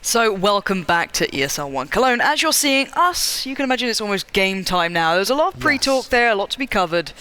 So welcome back to ESL One Cologne. As you're seeing us, you can imagine it's almost game time now. There's a lot of pre-talk there, a lot to be covered.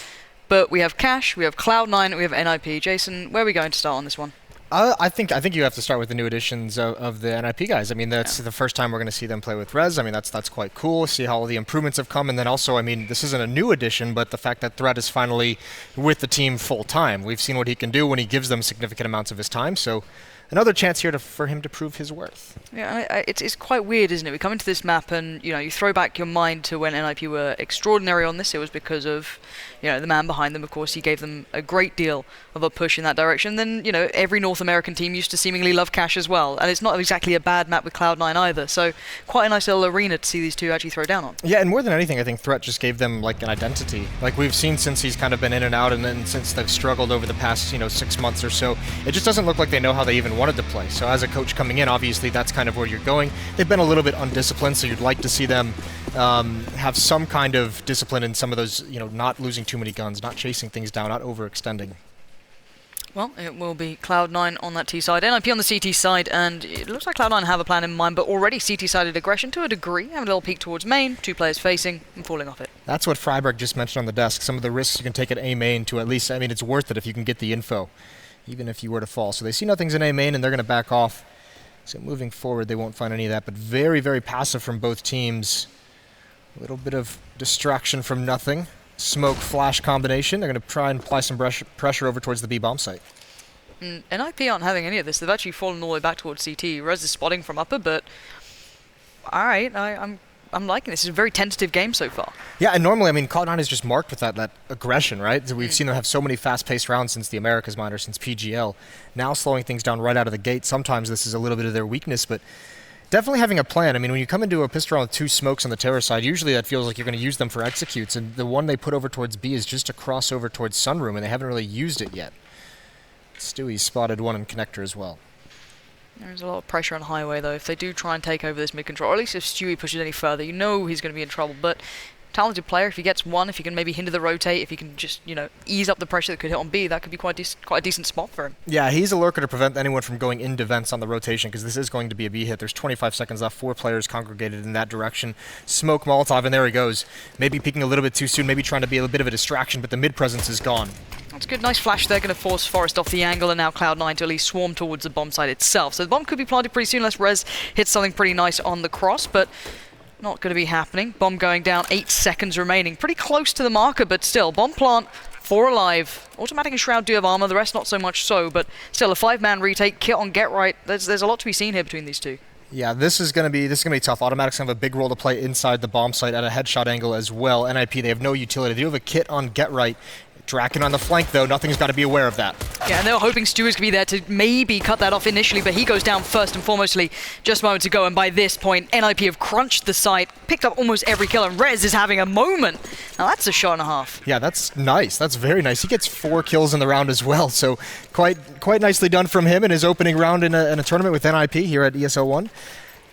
But we have Cash, we have Cloud9, we have NiP. Jason, where are we going to start on this one? I think you have to start with the new additions of the NiP guys. I mean, that's the first time we're going to see them play with Rez. I mean, that's quite cool. See how all the improvements have come, and then also, I mean, this isn't a new addition, but the fact that Threat is finally with the team full time. We've seen what he can do when he gives them significant amounts of his time. So another chance here for him to prove his worth. Yeah, it's quite weird, isn't it? We come into this map and, you throw back your mind to when NiP were extraordinary on this. It was because of, the man behind them. Of course, he gave them a great deal of a push in that direction. Then, every North American team used to seemingly love Cash as well. And it's not exactly a bad map with Cloud9 either. So quite a nice little arena to see these two actually throw down on. Yeah, and more than anything, I think Threat just gave them like an identity. Like we've seen since he's kind of been in and out, and then since they've struggled over the past, 6 months or so, it just doesn't look like they know how they even wanted to play. So as a coach coming in, obviously that's kind of where you're going. They've been a little bit undisciplined, so you'd like to see them have some kind of discipline in some of those, not losing too many guns, not chasing things down, not overextending. Well, it will be Cloud9 on that T side, NiP on the CT side, and it looks like Cloud9 have a plan in mind, but already CT-sided aggression to a degree, having a little peek towards main, two players facing, and falling off it. That's what Freiberg just mentioned on the desk, some of the risks you can take at A main to at least, I mean, it's worth it if you can get the info, even if you were to fall. So they see nothing's in A main, and they're going to back off. So moving forward, they won't find any of that, but very, very passive from both teams. A little bit of distraction from nothing. Smoke flash combination. They're going to try and apply some pressure over towards the B bomb site. NiP aren't having any of this. They've actually fallen all the way back towards CT. Rez is spotting from upper, but alright, I'm liking this. It's a very tentative game so far. Yeah, and normally, I mean, Cloud9 is just marked with that aggression, right? So we've seen them have so many fast-paced rounds since the Americas minor, since PGL. Now slowing things down right out of the gate. Sometimes this is a little bit of their weakness, but definitely having a plan. I mean, when you come into a pistol round with two smokes on the terror side, usually that feels like you're going to use them for executes, and the one they put over towards B is just a crossover towards Sunroom, and they haven't really used it yet. Stewie spotted one in connector as well. There's a lot of pressure on Highway, though. If they do try and take over this mid-control, or at least if Stewie pushes any further, he's going to be in trouble. But talented player, if he gets one, if he can maybe hinder the rotate, if he can just, ease up the pressure that could hit on B, that could be quite a decent spot for him. Yeah, he's a lurker to prevent anyone from going into vents on the rotation, because this is going to be a B hit. There's 25 seconds left, 4 players congregated in that direction. Smoke Molotov, and there he goes. Maybe peeking a little bit too soon, maybe trying to be a bit of a distraction, but the mid presence is gone. That's good. Nice flash there, going to force Forest off the angle, and now Cloud9 to at least swarm towards the bomb site itself. So the bomb could be planted pretty soon unless Rez hits something pretty nice on the cross, but not going to be happening. Bomb going down, 8 seconds remaining. Pretty close to the marker, but still, bomb plant, 4 alive. Automatic and Shroud do have armor, the rest not so much so, but still a 5-man retake, kit on Get Right. There's a lot to be seen here between these two. Yeah, this is going to be tough. Automatics have a big role to play inside the bomb site at a headshot angle as well. NiP, they have no utility. They do have a kit on Get Right. Draken on the flank, though. Nothing's got to be aware of that. Yeah, and they were hoping Stewie's could be there to maybe cut that off initially, but he goes down first and foremostly just moments ago, and by this point, NiP have crunched the site, picked up almost every kill, and Rez is having a moment. Now that's a shot and a half. Yeah, that's nice. That's very nice. He gets 4 kills in the round as well, so quite nicely done from him in his opening round in a tournament with NiP here at ESL One.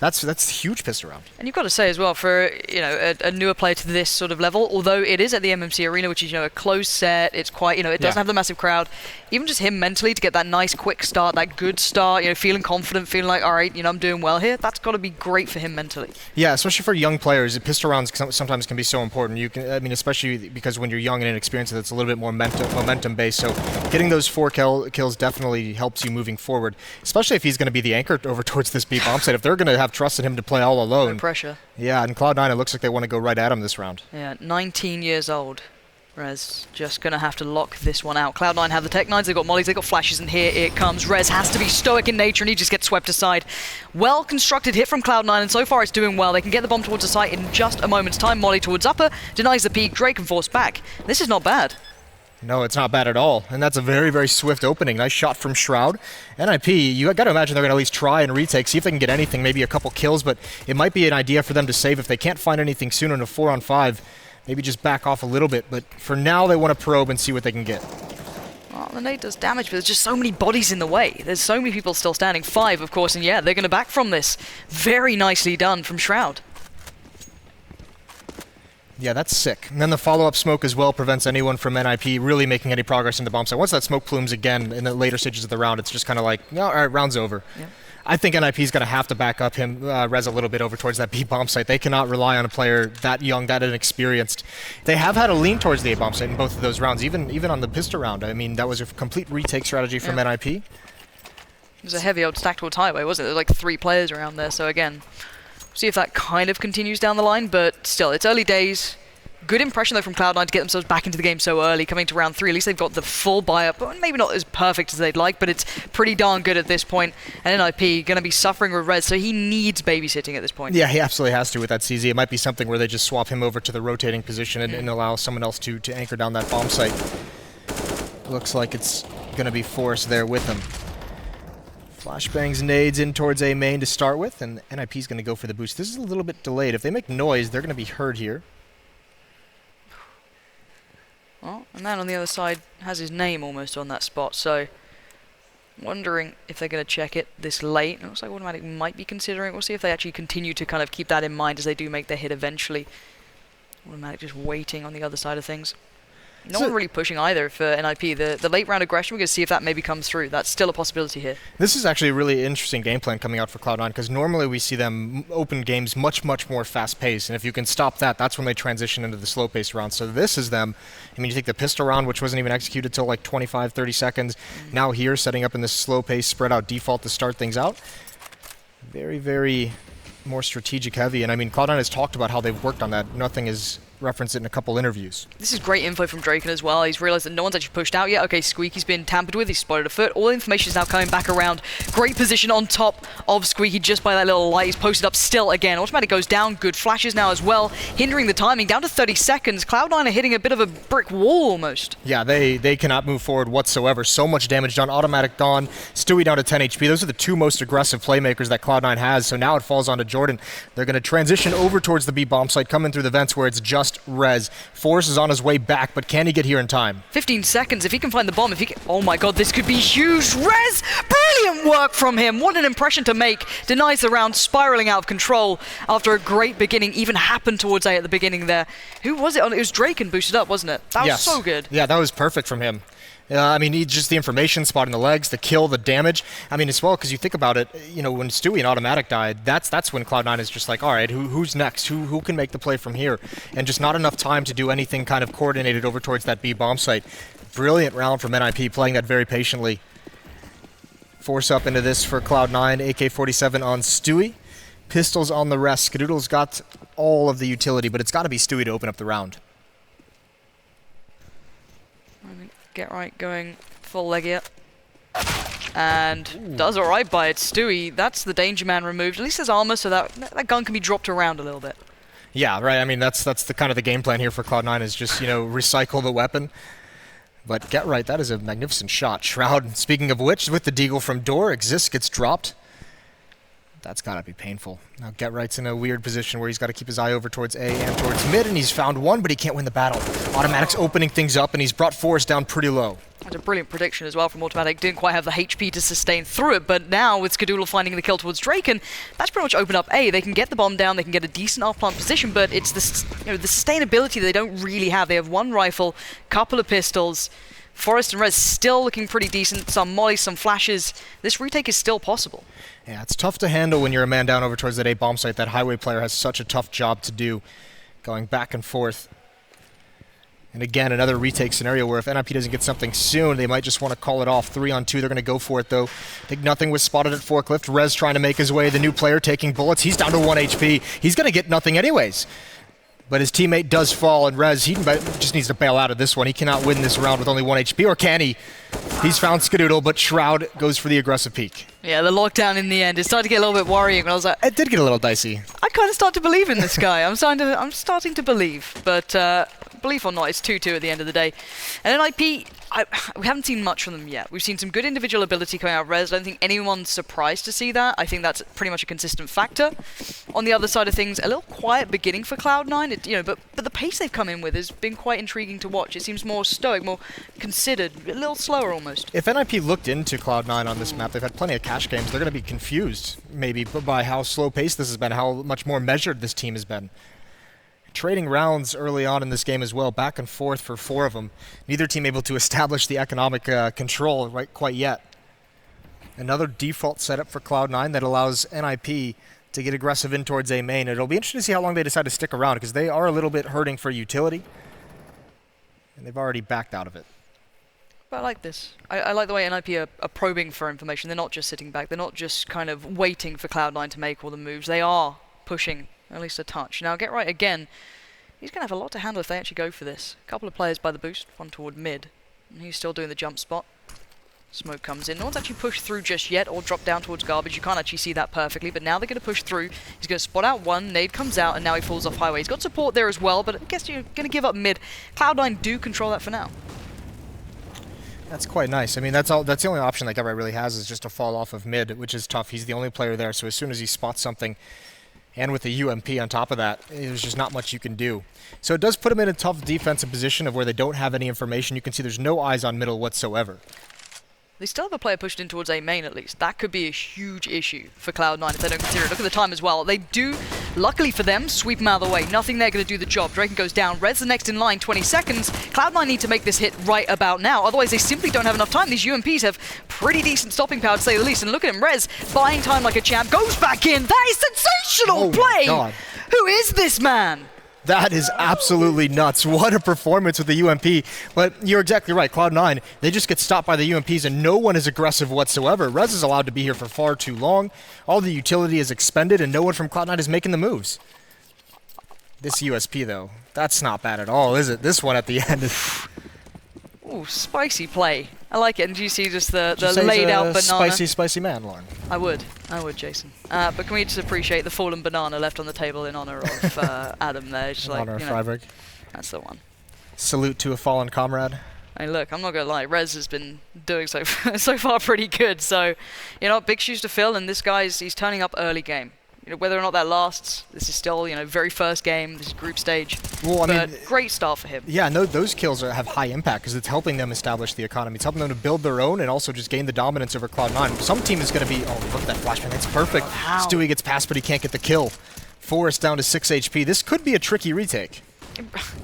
That's huge pistol round. And you've got to say as well, for a newer player to this sort of level, although it is at the MMC Arena, which is a closed set, it's quite it doesn't have the massive crowd. Even just him mentally to get that nice quick start, that good start, feeling confident, feeling like, all right, I'm doing well here. That's got to be great for him mentally. Yeah, especially for young players, pistol rounds sometimes can be so important. Especially because when you're young and inexperienced, it's a little bit more momentum based. So getting those 4 kills definitely helps you moving forward, especially if he's going to be the anchor over towards this B bomb site. If they're going to have trust in him to play all alone. No pressure. Yeah, and Cloud9, it looks like they want to go right at him this round. Yeah, 19 years old. Rez just going to have to lock this one out. Cloud9 have the Tech 9s, they've got mollies, they've got flashes, and here it comes. Rez has to be stoic in nature, and he just gets swept aside. Well-constructed hit from Cloud9, and so far it's doing well. They can get the bomb towards the site in just a moment's time. Molly towards upper, denies the peak, Drake can force back. This is not bad. No, it's not bad at all. And that's a very, very swift opening. Nice shot from Shroud. NiP, you got to imagine they're going to at least try and retake, see if they can get anything, maybe a couple kills, but it might be an idea for them to save if they can't find anything sooner in a 4-on-5. Maybe just back off a little bit, but for now they want to probe and see what they can get. Well, the nade does damage, but there's just so many bodies in the way. There's so many people still standing. 5, of course, and yeah, they're going to back from this. Very nicely done from Shroud. Yeah, that's sick. And then the follow-up smoke as well prevents anyone from NiP really making any progress in the bomb site. Once that smoke plumes again in the later stages of the round, it's just kind of like, no, all right, round's over. Yeah. I think NiP is going to have to back up him, Rez, a little bit over towards that B bomb site. They cannot rely on a player that young, that inexperienced. They have had a lean towards the A bomb site in both of those rounds, even on the pistol round. I mean, that was a complete retake strategy from NiP. It was a heavy old stackable highway, wasn't it? There were like 3 players around there, so again, see if that kind of continues down the line, but still, it's early days. Good impression, though, from Cloud9 to get themselves back into the game so early, coming to round 3. At least they've got the full buy-up. Maybe not as perfect as they'd like, but it's pretty darn good at this point. And NiP going to be suffering with Rez, so he needs babysitting at this point. Yeah, he absolutely has to with that CZ. It might be something where they just swap him over to the rotating position and allow someone else to anchor down that bomb site. Looks like it's going to be Forrest there with him. Flashbangs nades in towards A main to start with, and NiP's going to go for the boost. This is a little bit delayed. If they make noise, they're going to be heard here. Well, and then on the other side has his name almost on that spot, so wondering if they're going to check it this late. It looks like Automatic might be considering. We'll see if they actually continue to kind of keep that in mind as they do make their hit eventually. Automatic just waiting on the other side of things. No one really pushing either for NiP. The late round aggression, we're going to see if that maybe comes through. That's still a possibility here. This is actually a really interesting game plan coming out for Cloud9, because normally we see them open games much more fast-paced, and if you can stop that, that's when they transition into the slow-paced round. So this is them. I mean, you take the pistol round, which wasn't even executed till like 25, 30 seconds. Now here, setting up in this slow-paced, spread-out default to start things out. Very more strategic heavy, and I mean, Cloud9 has talked about how they've worked on that. Nothing is referenced it in a couple interviews. This is great info from Draken as well. He's realized that no one's actually pushed out yet. Okay, Squeaky's been tampered with. He's spotted a foot. All the information is now coming back around. Great position on top of Squeaky just by that little light. He's posted up still again. Automatic goes down. Good flashes now as well, hindering the timing. Down to 30 seconds. Cloud9 are hitting a bit of a brick wall almost. Yeah, they cannot move forward whatsoever. So much damage done. Automatic gone. Stewie down to 10 HP. Those are the 2 most aggressive playmakers that Cloud9 has. So now it falls onto Jordan. They're going to transition over towards the B bomb site, coming through the vents where it's just Rez. Force is on his way back, but can he get here in time? 15 seconds. If he can find the bomb, if he can... Oh my god, this could be huge. Rez! Brilliant work from him. What an impression to make. Denies the round, spiraling out of control after a great beginning. Even happened towards A at the beginning there. Who was it? It was Draken boosted up, wasn't it? That was so good. Yeah, that was perfect from him. I mean, just the information, spotting the legs, the kill, the damage. I mean, as well, because you think about it, you know, when Stewie and Automatic died, that's when Cloud9 is just like, all right, who's next? Who can make the play from here? And just not enough time to do anything kind of coordinated over towards that B bomb site. Brilliant round from NiP, playing that very patiently. Force up into this for Cloud9, AK-47 on Stewie. Pistols on the rest. Skadoodle's got all of the utility, but it's got to be Stewie to open up the round. Get right, going full leg here. And does alright by it. Stewie, that's the danger man removed. At least there's armor, so that gun can be dropped around a little bit. Yeah, right. I mean, that's the kind of the game plan here for Cloud9 is just, you know, recycle the weapon. But get right, that is a magnificent shot. Shroud, speaking of which, with the deagle from door, Exist gets dropped. That's got to be painful. Now Get Right's in a weird position where he's got to keep his eye over towards A and towards mid, and he's found one, but he can't win the battle. Automatic's opening things up, and he's brought Forrest down pretty low. That's a brilliant prediction as well from Automatic. Didn't quite have the HP to sustain through it, but now with Skadoodle finding the kill towards Draken, that's pretty much opened up A. They can get the bomb down, they can get a decent off-plant position, but it's the, you know, the sustainability that they don't really have. They have one rifle, couple of pistols. Forrest and Rez still looking pretty decent. Some mollies, some flashes. This retake is still possible. Yeah, it's tough to handle when you're a man down over towards that A bomb site. That highway player has such a tough job to do, going back and forth. And again, another retake scenario where if NiP doesn't get something soon, they might just want to call it off. 3 on 2, they're going to go for it, though. I think nothing was spotted at Forklift. Rez trying to make his way. The new player taking bullets. He's down to 1 HP. He's going to get nothing anyways. But his teammate does fall, and Rez, he just needs to bail out of this one. He cannot win this round with only 1 HP, or can he? He's found Skadoodle, but Shroud goes for the aggressive peek. Yeah, the lockdown in the end. It started to get a little bit worrying when I was like... It did get a little dicey. I kind of start to believe in this guy. I'm starting to believe. But belief or not, it's 2-2 at the end of the day. And then NiP... we haven't seen much from them yet. We've seen some good individual ability coming out of Rez. I don't think anyone's surprised to see that. I think that's pretty much a consistent factor. On the other side of things, a little quiet beginning for Cloud9. But the pace they've come in with has been quite intriguing to watch. It seems more stoic, more considered, a little slower almost. If NiP looked into Cloud9 on this map, they've had plenty of cash games. They're going to be confused, maybe, by how slow-paced this has been, how much more measured this team has been. Trading rounds early on in this game as well, back and forth for 4 of them. Neither team able to establish the economic control quite yet. Another default setup for Cloud9 that allows NiP to get aggressive in towards A main. It'll be interesting to see how long they decide to stick around, because they are a little bit hurting for utility, and they've already backed out of it. But I like this. I like the way NiP are probing for information. They're not just sitting back. They're not just kind of waiting for Cloud9 to make all the moves. They are pushing at least a touch. Now, Get Right again. He's going to have a lot to handle if they actually go for this. A couple of players by the boost, one toward mid. And he's still doing the jump spot. Smoke comes in. No one's actually pushed through just yet or dropped down towards garbage. You can't actually see that perfectly, but now they're going to push through. He's going to spot out one. Nade comes out, and now he falls off highway. He's got support there as well, but I guess you're going to give up mid. Cloud9 do control that for now. That's quite nice. I mean, that's the only option that Get Right really has, is just to fall off of mid, which is tough. He's the only player there, so as soon as he spots something, and with the UMP on top of that, there's just not much you can do. So it does put him in a tough defensive position of where they don't have any information. You can see there's no eyes on middle whatsoever. They still have a player pushed in towards A main at least. That could be a huge issue for Cloud9 if they don't consider it. Look at the time as well. They do, luckily for them, sweep him out of the way. Nothing there going to do the job. Draken goes down. Red's the next in line, 20 seconds. Cloud9 need to make this hit right about now. Otherwise, they simply don't have enough time. These UMPs have pretty decent stopping power, to say the least. And look at him, Rez buying time like a champ. Goes back in. That is sensational play! God. Who is this man? That is absolutely nuts. What a performance with the UMP. But you're exactly right. Cloud9, they just get stopped by the UMPs, and no one is aggressive whatsoever. Rez is allowed to be here for far too long. All the utility is expended, and no one from Cloud9 is making the moves. This USP, though, that's not bad at all, is it? This one at the end is... Ooh, spicy play. I like it. And do you see just the Just laid out banana? Spicy man, Lauren. I would, Jason. But can we just appreciate the fallen banana left on the table in honor of Adam there? Just In like, honor of you know, Freiburg. that's the one. Salute to a fallen comrade. I mean, look, I'm not gonna lie. Rez has been doing so far pretty good. So, you know, big shoes to fill. And this he's turning up early game. You know, whether or not that lasts, this is still, you know, very first game. This is group stage. Well, I mean, great start for him. Yeah, no, those kills have high impact because it's helping them establish the economy. It's helping them to build their own and also just gain the dominance over Cloud9. Some team is going to be, oh, look at that flashbang. That's perfect. Wow. Stewie gets past, but he can't get the kill. Forrest down to 6 HP. This could be a tricky retake.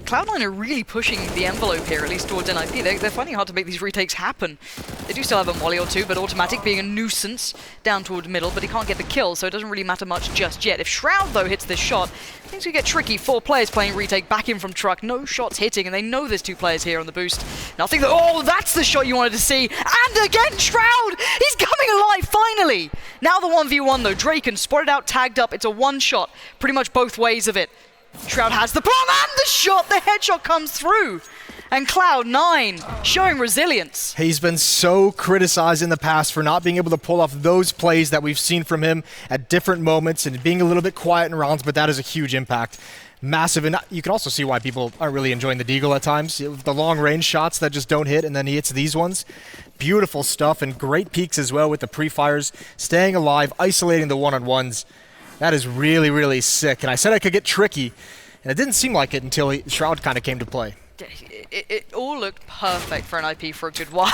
Cloud9 are really pushing the envelope here, at least towards NiP. They're finding it hard to make these retakes happen. They do still have a molly or two, but Automatic being a nuisance down toward middle, but he can't get the kill, so it doesn't really matter much just yet. If Shroud, though, hits this shot, things could get tricky. 4 players playing retake, back in from truck, no shots hitting, and they know there's 2 players here on the boost. Nothing. Oh, that's the shot you wanted to see. And again, Shroud! He's coming alive, finally! Now the 1v1, though. Draken spotted out, tagged up. It's a one-shot, pretty much both ways of it. Shroud has the bomb and the shot! The headshot comes through! And Cloud9 showing resilience. He's been so criticized in the past for not being able to pull off those plays that we've seen from him at different moments and being a little bit quiet in rounds, but that is a huge impact. Massive, and you can also see why people aren't really enjoying the Deagle at times. The long-range shots that just don't hit, and then he hits these ones. Beautiful stuff, and great peaks as well with the pre-fires, staying alive, isolating the one-on-ones. That is really, really sick. And I said I could get tricky, and it didn't seem like it until Shroud kind of came to play. It all looked perfect for an IP for a good while.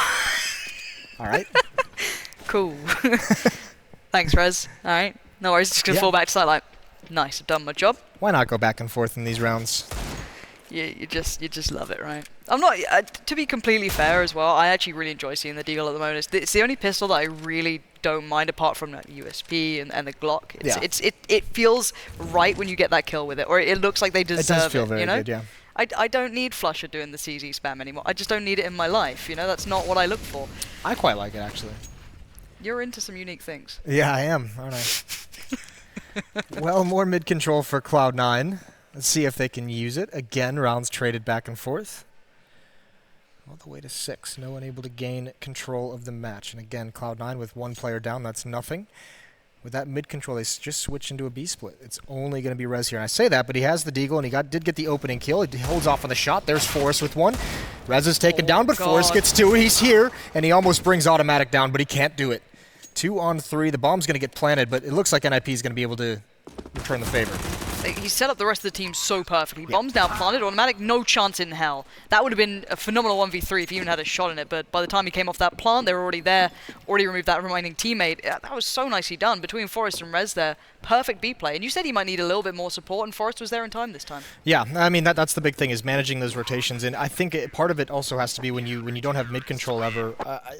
All right. Cool. Thanks, Rez. All right. No worries. Just going to fall back to side like, nice, I've done my job. Why not go back and forth in these rounds? You just love it, right? I'm not, to be completely fair as well, I actually really enjoy seeing the Deagle at the moment. It's the only pistol that I really don't mind apart from like, USP and the Glock. It feels right when you get that kill with it, or it looks like they deserve it. It does feel very good, yeah. I don't need Flusher doing the CZ spam anymore. I just don't need it in my life, you know? That's not what I look for. I quite like it, actually. You're into some unique things. Yeah, I am, aren't I? Well, more mid-control for Cloud9. Let's see if they can use it. Again, rounds traded back and forth. All the way to 6. No one able to gain control of the match. And again, Cloud9 with 1 player down. That's nothing. With that mid-control, they just switch into a B-split. It's only going to be Rez here. And I say that, but he has the Deagle, and he did get the opening kill. He holds off on the shot. There's Forrest with 1. Rez is taken down, but Forrest gets 2. He's here, and he almost brings Automatic down, but he can't do it. 2 on 3. The bomb's going to get planted, but it looks like NiP is going to be able to return the favor. He set up the rest of the team so perfectly. Bombs now planted, automatic, no chance in hell. That would have been a phenomenal 1v3 if he even had a shot in it, but by the time he came off that plant, they were already there, already removed that remaining teammate. That was so nicely done between Forest and Rez there. Perfect B play. And you said he might need a little bit more support, and Forest was there in time this time. Yeah, I mean, that's the big thing, is managing those rotations, and I think part of it also has to be when you don't have mid control ever,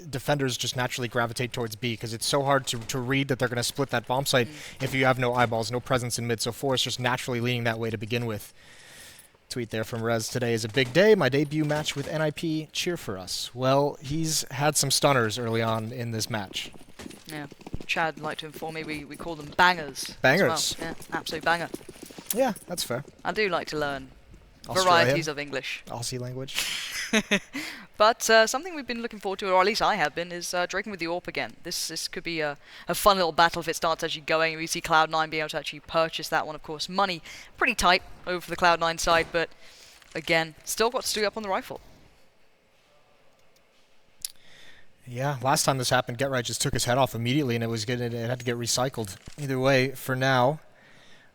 defenders just naturally gravitate towards B, because it's so hard to read that they're going to split that bomb site if you have no eyeballs, no presence in mid, so Forest just naturally leaning that way to begin with. Tweet there from Rez: today is a big day, my debut match with NiP, cheer for us. Well, he's had some stunners early on in this match. Yeah, Chad liked to inform me we call them bangers. Bangers? Well. Yeah, absolute banger. Yeah, that's fair. I do like to learn Australian, varieties of English. Aussie language. But something we've been looking forward to, or at least I have been, is draking with the AWP again. This could be a fun little battle if it starts actually going. We see Cloud9 being able to actually purchase that one, of course. Money pretty tight over for the Cloud9 side, but again, still got Stewie up on the rifle. Yeah, last time this happened, GetRight just took his head off immediately, and it had to get recycled. Either way, for now,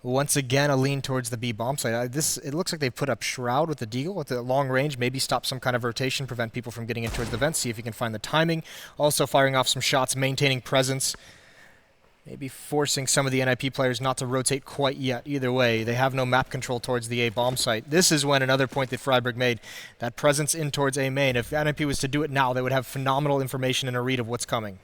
once again, a lean towards the B bomb site. It looks like they've put up Shroud with the Deagle at the long range, maybe stop some kind of rotation, prevent people from getting in towards the vent, see if you can find the timing. Also firing off some shots, maintaining presence, maybe forcing some of the NiP players not to rotate quite yet. Either way, they have no map control towards the A bomb site. This is when another point that Freiburg made, that presence in towards A main. If NiP was to do it now, they would have phenomenal information and a read of what's coming.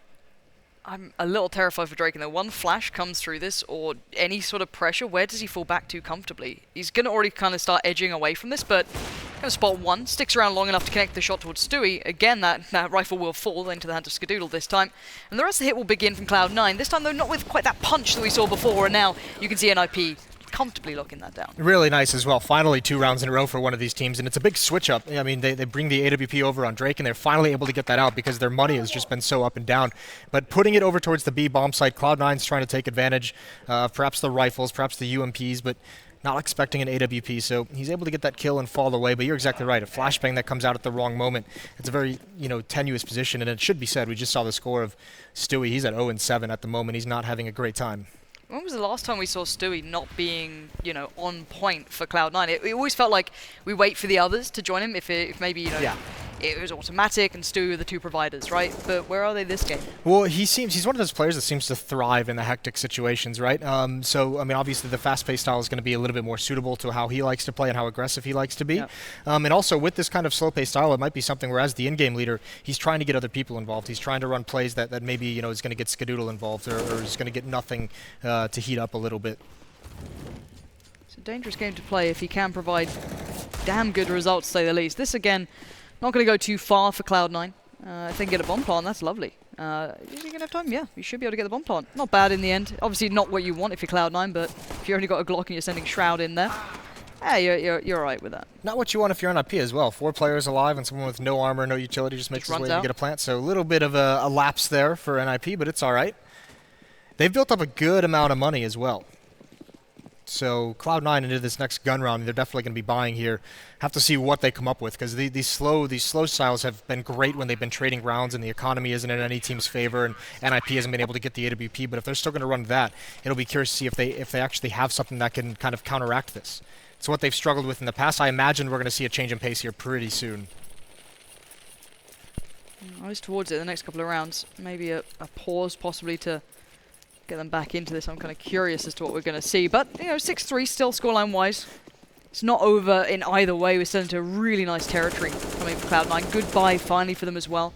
I'm a little terrified for Drake, and though one flash comes through this, or any sort of pressure, where does he fall back to comfortably? He's going to already kind of start edging away from this, but going to spot one, sticks around long enough to connect the shot towards Stewie. Again, that rifle will fall into the hand of Skadoodle this time, and the rest of the hit will begin from Cloud9. This time, though, not with quite that punch that we saw before, and now you can see NiP comfortably locking that down. Really nice as well. Finally 2 rounds in a row for one of these teams, and it's a big switch up. I mean, they bring the AWP over on Drake, and they're finally able to get that out because their money has just been so up and down. But putting it over towards the B bomb site, Cloud9's trying to take advantage of perhaps the rifles, perhaps the UMPs, but not expecting an AWP, so he's able to get that kill and fall away. But you're exactly right, a flashbang that comes out at the wrong moment. It's a very, tenuous position, and it should be said, we just saw the score of Stewie. He's at 0-7 at the moment. He's not having a great time. When was the last time we saw Stewie not being, on point for Cloud9? It always felt like we wait for the others to join him if maybe, it was automatic and Stewie were the two providers, right? But where are they this game? Well, he's one of those players that seems to thrive in the hectic situations, right? So, I mean, obviously the fast-paced style is going to be a little bit more suitable to how he likes to play and how aggressive he likes to be. Yeah. And also with this kind of slow-paced style, it might be something where as the in-game leader, he's trying to get other people involved. He's trying to run plays that maybe, is going to get Skadoodle involved or is going to get nothing to heat up a little bit. It's a dangerous game to play if he can provide damn good results, to say the least. This, again, not going to go too far for Cloud9. If they can get a bomb plant, that's lovely. Is he going to have time? Yeah, you should be able to get the bomb plant. Not bad in the end. Obviously not what you want if you're Cloud9, but if you've only got a Glock and you're sending Shroud in there, you're all right with that. Not what you want if you're on NiP as well. 4 players alive and someone with no armor, no utility just makes his way to get a plant. So a little bit of a lapse there for NiP, but it's all right. They've built up a good amount of money as well. So Cloud9 into this next gun round, they're definitely going to be buying here. Have to see what they come up with, because these slow styles have been great when they've been trading rounds and the economy isn't in any team's favor and NiP hasn't been able to get the AWP. But if they're still going to run that, it'll be curious to see if they actually have something that can kind of counteract this. It's what they've struggled with in the past. I imagine we're going to see a change in pace here pretty soon. I was towards it the next couple of rounds. Maybe a pause possibly to get them back into this. I'm kind of curious as to what we're going to see. But, 6-3 still scoreline-wise. It's not over in either way. We're still into really nice territory coming for Cloud9. Goodbye finally for them as well.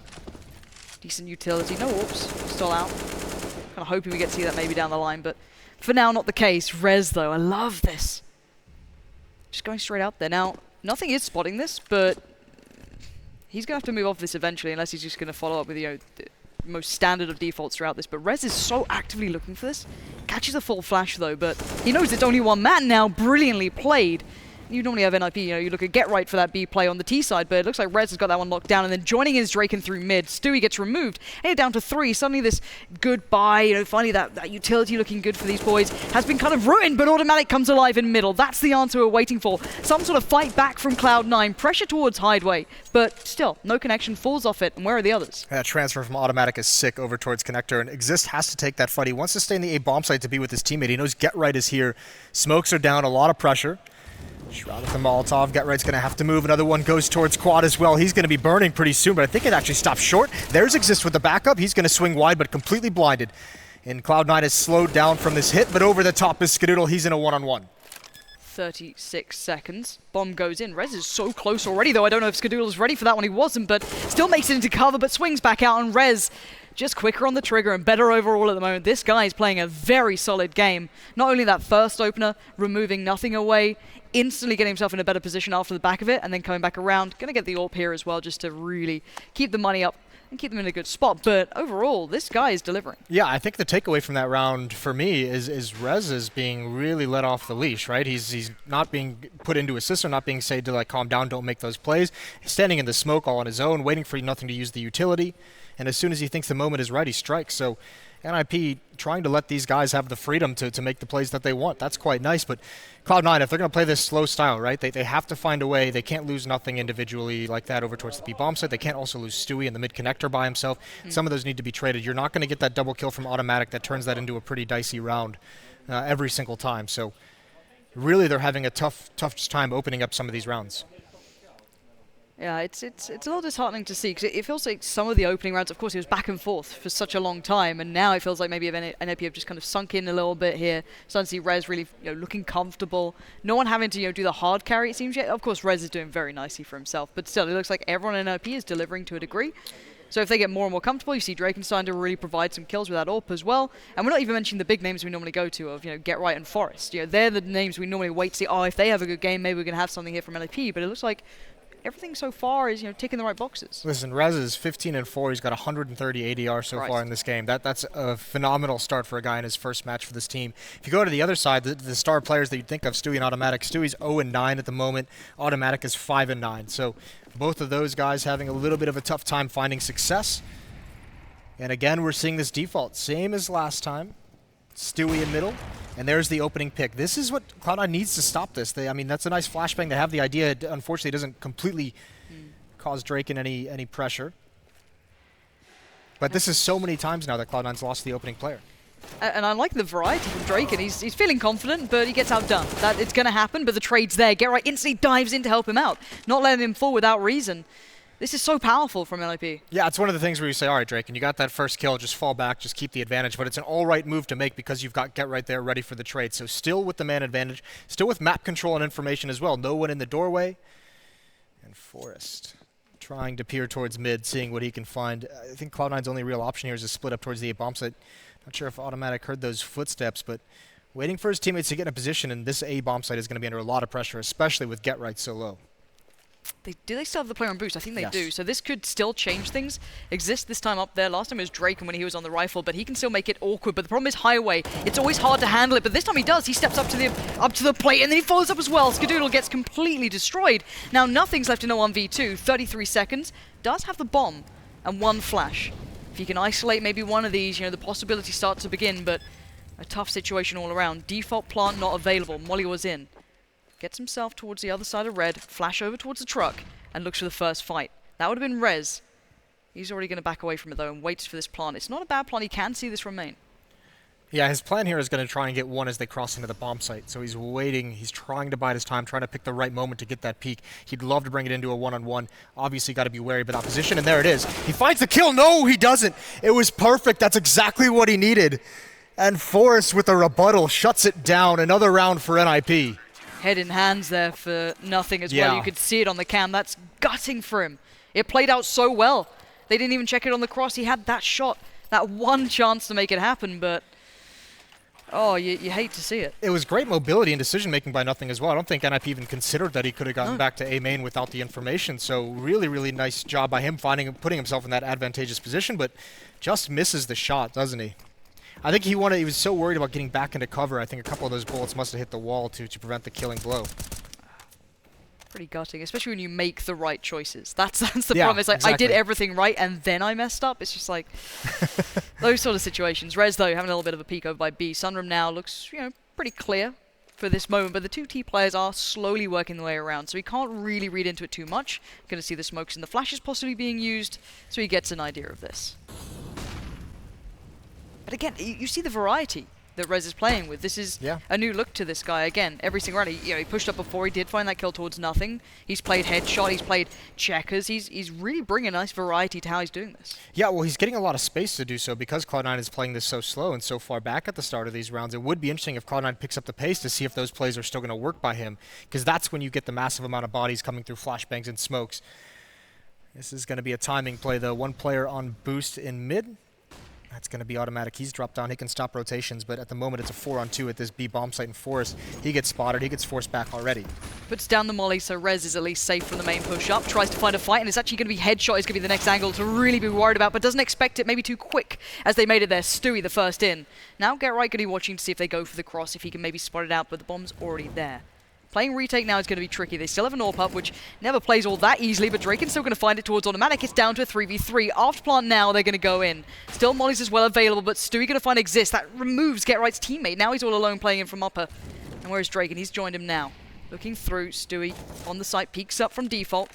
Decent utility. No AWPs. Still out. Kind of hoping we get to see that maybe down the line. But for now, not the case. Rez, though. I love this. Just going straight out there. Now, nothing is spotting this, but he's going to have to move off this eventually unless he's just going to follow up with, the most standard of defaults throughout this. But Rez is so actively looking for this. Catches a full flash, though, but he knows it's only one man now. Brilliantly played. you normally have NiP, you look at Get Right for that B play on the T side, but it looks like Rez has got that one locked down, and then joining is Draken through mid. Stewie gets removed, and you're down to 3. Suddenly this goodbye, finally that utility looking good for these boys has been kind of ruined, but Automatic comes alive in middle. That's the answer we're waiting for. Some sort of fight back from Cloud9, pressure towards Hideaway, but still, no connection, falls off it, and where are the others? That transfer from Automatic is sick over towards Connector, and Exist has to take that fight. He wants to stay in the A bomb site to be with his teammate. He knows Get Right is here. Smokes are down, a lot of pressure. Shroud with the Molotov. Get Right's going to have to move. Another one goes towards Quad as well. He's going to be burning pretty soon, but I think it actually stops short. There's Exist with the backup. He's going to swing wide, but completely blinded. And Cloud9 is slowed down from this hit, but over the top is Skadoodle. He's in a one-on-one. 36 seconds. Bomb goes in. Rez is so close already, though. I don't know if Skadoodle is ready for that one. He wasn't, but still makes it into cover, but swings back out, and Rez just quicker on the trigger and better overall at the moment. This guy is playing a very solid game. Not only that first opener, removing nothing away, instantly getting himself in a better position after the back of it, and then coming back around. Going to get the AWP here as well, just to really keep the money up and keep them in a good spot. But overall, this guy is delivering. Yeah, I think the takeaway from that round for me is Rez is being really let off the leash, right? He's not being put into a system, not being said to like calm down, don't make those plays. He's standing in the smoke all on his own, waiting for nothing to use the utility. And as soon as he thinks the moment is right, he strikes. So NiP trying to let these guys have the freedom to make the plays that they want. That's quite nice. But Cloud9, if they're going to play this slow style, right, they have to find a way. They can't lose nothing individually like that over towards the B-bomb site. They can't also lose Stewie in the mid-connector by himself. Some of those need to be traded. You're not going to get that double kill from Automatic that turns that into a pretty dicey round every single time. So really they're having a tough time opening up some of these rounds. Yeah, it's a little disheartening to see, because it feels like some of the opening rounds, of course, it was back and forth for such a long time, and now it feels like maybe NiP have just kind of sunk in a little bit here. Starting to see Rez really looking comfortable. No one having to do the hard carry, it seems yet. Of course, Rez is doing very nicely for himself, but still, it looks like everyone in NiP is delivering to a degree. So if they get more and more comfortable, you see Drakenstein to really provide some kills with that AWP as well. And we're not even mentioning the big names we normally go to of, Get Right and Forest. They're the names we normally wait to see, if they have a good game, maybe we're going to have something here from NiP, but it looks like everything so far is, ticking the right boxes. Listen, Rez is 15-4. He's got 130 ADR so far in this game. That's a phenomenal start for a guy in his first match for this team. If you go to the other side, the star players that you'd think of, Stewie and Automatic. Stewie's 0-9 at the moment. Automatic is 5-9. So both of those guys having a little bit of a tough time finding success. And again, we're seeing this default. Same as last time. Stewie in middle. And there's the opening pick. This is what Cloud9 needs to stop this. That's a nice flashbang. They have the idea. It unfortunately doesn't completely cause Draken any pressure. But this is so many times now that Cloud9's lost the opening player. And I like the variety from Draken. He's feeling confident, but he gets outdone. It's going to happen, but the trade's there. Get Right instantly dives in to help him out, not letting him fall without reason. This is so powerful from NiP. Yeah, it's one of the things where you say, all right, Drake, and you got that first kill, just fall back, just keep the advantage. But it's an all right move to make because you've got Get Right there ready for the trade. So still with the man advantage, still with map control and information as well. No one in the doorway. And Forest trying to peer towards mid, seeing what he can find. I think Cloud9's only real option here is to split up towards the A-bomb site. Not sure if Automatic heard those footsteps, but waiting for his teammates to get in a position, and this A-bomb site is going to be under a lot of pressure, especially with Get Right so low. Do they still have the player on boost? I think they do. So this could still change things. Exist this time up there. Last time it was Draken when he was on the rifle, but he can still make it awkward. But the problem is Highway. It's always hard to handle it, but this time he does. He steps up to the plate, and then he follows up as well. Skadoodle gets completely destroyed. Now nothing's left in a 1v2. 33 seconds. Does have the bomb and one flash. If you can isolate maybe one of these, the possibilities start to begin, but a tough situation all around. Default plant not available. Molly was in. Gets himself towards the other side of red, flash over towards the truck, and looks for the first fight. That would have been Rez. He's already going to back away from it, though, and waits for this plant. It's not a bad plant. He can see this remain. Yeah, his plan here is going to try and get one as they cross into the bomb site. So he's waiting. He's trying to bide his time, trying to pick the right moment to get that peek. He'd love to bring it into a one-on-one. Obviously, got to be wary about opposition, and there it is. He finds the kill. No, he doesn't. It was perfect. That's exactly what he needed. And Forrest with a rebuttal shuts it down. Another round for NiP. Head in hands there for nothing as well. You could see it on the cam. That's gutting for him. It played out so well. They didn't even check it on the cross. He had that shot, that one chance to make it happen, but you hate to see it. It was great mobility and decision-making by nothing as well. I don't think NiP even considered that he could have gotten back to A main without the information, so really, really nice job by him putting himself in that advantageous position, but just misses the shot, doesn't he? I think he was so worried about getting back into cover. I think a couple of those bullets must have hit the wall to prevent the killing blow. pretty gutting, especially when you make the right choices. That's the Yeah, problem. It's like, I did exactly. everything right and then I messed up. It's just like those sort of situations. Rez, though, having a little bit of a peek over by B. Sunrum now looks, pretty clear for this moment, but the two T players are slowly working their way around, so he can't really read into it too much. Going to see the smokes and the flashes possibly being used, so he gets an idea of this. But again, you see the variety that Rez is playing with. This is a new look to this guy. Again, every single round, he pushed up before, he did find that kill towards nothing. He's played headshot, he's played checkers. He's really bringing a nice variety to how he's doing this. Yeah, well, he's getting a lot of space to do so because Cloud9 is playing this so slow and so far back at the start of these rounds. It would be interesting if Cloud9 picks up the pace to see if those plays are still going to work by him, because that's when you get the massive amount of bodies coming through flashbangs and smokes. This is going to be a timing play, though. One player on boost in mid. That's going to be automatic. He's dropped down. He can stop rotations, but at the moment it's a 4-on-2 at this B bomb site in Forest. He gets spotted. He gets forced back already. Puts down the molly, so Rez is at least safe from the main push-up. Tries to find a fight, and it's actually going to be headshot is going to be the next angle to really be worried about, but doesn't expect it maybe too quick as they made it there. Stewie the first in. Now Get Right going to be watching to see if they go for the cross, if he can maybe spot it out, but the bomb's already there. Playing retake now is going to be tricky. They still have an AWP up, which never plays all that easily, but Draken's still going to find it towards automatic. It's down to a 3v3. After plant now, they're going to go in. Still mollies as well available, but Stewie going to find Exist. That removes Get Right's teammate. Now he's all alone playing in from upper. And where's Draken? He's joined him now. Looking through, Stewie on the site, peeks up from default.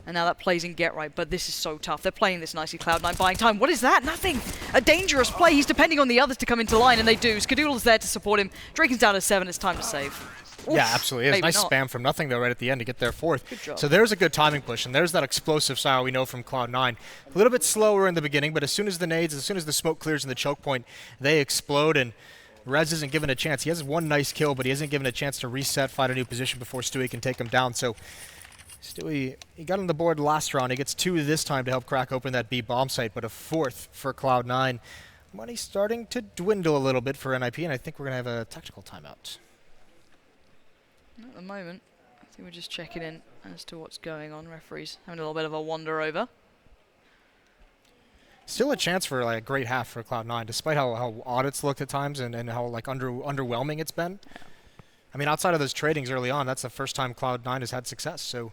And now that plays in Get Right, but this is so tough. They're playing this nicely. Cloud9 buying time. What is that? Nothing! A dangerous play. He's depending on the others to come into line, and they do. Skadoodle's there to support him. Draken's down to 7. It's time to save. Oof, yeah, absolutely. It's nice not. Spam from nothing, though, right at the end to get their fourth. Good job. So there's a good timing push, and there's that explosive style we know from Cloud9. A little bit slower in the beginning, but as soon as the nades, as soon as the smoke clears in the choke point, they explode, and Rez isn't given a chance. He has one nice kill, but he isn't given a chance to reset, find a new position before Stewie can take him down. So Stewie, he got on the board last round. He gets 2 this time to help crack open that B bomb site, but a 4th for Cloud9. Money starting to dwindle a little bit for NiP, and I think we're going to have a tactical timeout. At the moment, I think we're just checking in as to what's going on. Referees having a little bit of a wander over. Still a chance for like a great half for Cloud9, despite how odd it's looked at times and how like underwhelming it's been. Yeah. I mean, outside of those tradings early on, that's the first time Cloud9 has had success. So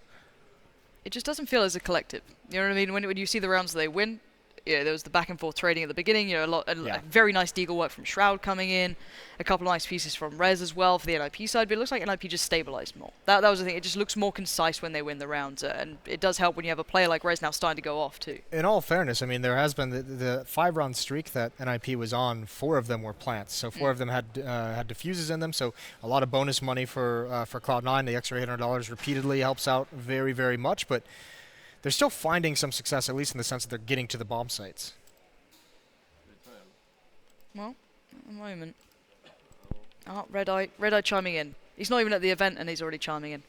it just doesn't feel as a collective. You know what I mean? When you see the rounds they win, there was the back and forth trading at the beginning. A very nice deagle work from Shroud coming in, a couple of nice pieces from Rez as well for the NiP side. But it looks like NiP just stabilized more. That was the thing. It just looks more concise when they win the rounds, and it does help when you have a player like Rez now starting to go off too. In all fairness, I mean, there has been the 5-round streak that NiP was on. 4 of them were plants, so 4 of them had diffuses in them. So a lot of bonus money for Cloud9. The extra $800 repeatedly helps out very, very much, but they're still finding some success, at least in the sense that they're getting to the bomb sites. Well, at the moment. Oh, Red Eye chiming in. He's not even at the event and he's already chiming in.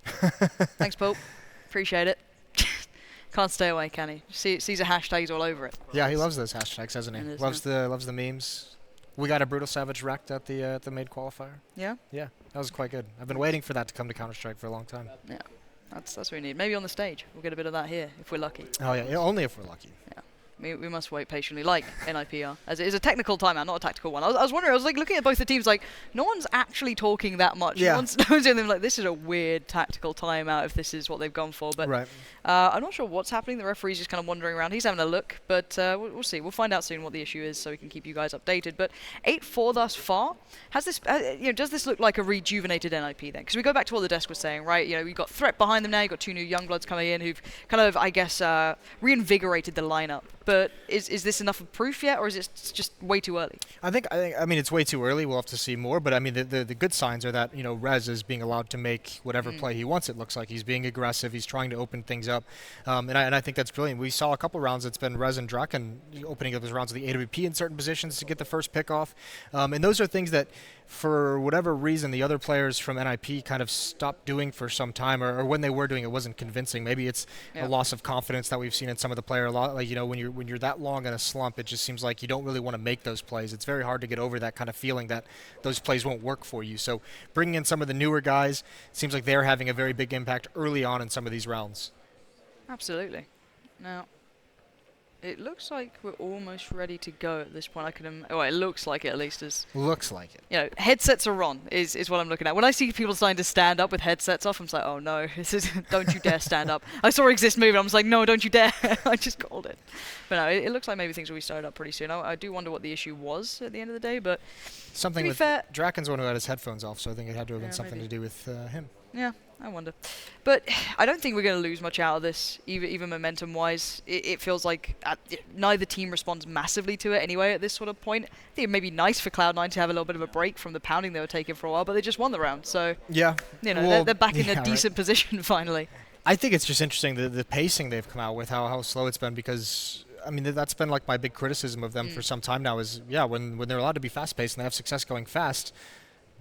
Thanks, Pope. Appreciate it. Can't stay away, can he? Sees a hashtag, he's all over it. Yeah, he loves those hashtags, doesn't he? Loves the memes. We got a Brutal Savage wrecked at the maid qualifier. Yeah? Yeah, that was quite good. I've been waiting for that to come to Counter-Strike for a long time. Yeah, that's what we need. Maybe on the stage. We'll get a bit of that here, if we're lucky. Oh, yeah, only if we're lucky. Yeah. We must wait patiently, like NiP are, as it is a technical timeout, not a tactical one. I was wondering, I was like looking at both the teams, like no one's actually talking that much. Yeah. No one's doing them like this is a weird tactical timeout if this is what they've gone for. But right. I'm not sure what's happening. The referee's just kind of wandering around. He's having a look, but we'll see. We'll find out soon what the issue is, so we can keep you guys updated. But 8-4 thus far. Has this, does this look like a rejuvenated NiP then? Because we go back to what the desk was saying, right? You've got Threat behind them now. You've got 2 new young bloods coming in who've kind of, I guess, reinvigorated the lineup. But is this enough of proof yet, or is it just way too early? I mean, it's way too early. We'll have to see more. But I mean, the good signs are that Rez is being allowed to make whatever play he wants. It looks like he's being aggressive. He's trying to open things up, and I think that's brilliant. We saw a couple rounds. It's been Rez and Draken opening up those rounds with the AWP in certain positions to get the first pick off, and those are things that, for whatever reason, the other players from NiP kind of stopped doing for some time, or when they were doing it wasn't convincing. Maybe it's a loss of confidence that we've seen in some of the player. A lot, like when you're that long in a slump, it just seems like you don't really want to make those plays. It's very hard to get over that kind of feeling that those plays won't work for you. So bringing in some of the newer guys, it seems like they're having a very big impact early on in some of these rounds. Absolutely. Now, It looks like we're almost ready to go at this point. Well, it looks like it at least. Looks like it. You know, headsets are on is what I'm looking at. When I see people starting to stand up with headsets off, I'm just like, oh no, don't you dare stand up. I saw Exist moving, I was like, no, don't you dare. I just called it. But no, it looks like maybe things will be started up pretty soon. I do wonder what the issue was at the end of the day, but something with Draken's one who had his headphones off, so I think it had to have been something maybe to do with him. Yeah, I wonder. But I don't think we're going to lose much out of this, even momentum-wise. It feels like neither team responds massively to it anyway at this sort of point. I think it may be nice for Cloud9 to have a little bit of a break from the pounding they were taking for a while, but they just won the round, so yeah, you know, they're back in a decent position finally. I think it's just interesting the pacing they've come out with, how slow it's been, because I mean that's been like my big criticism of them for some time now is when they're allowed to be fast-paced and they have success going fast.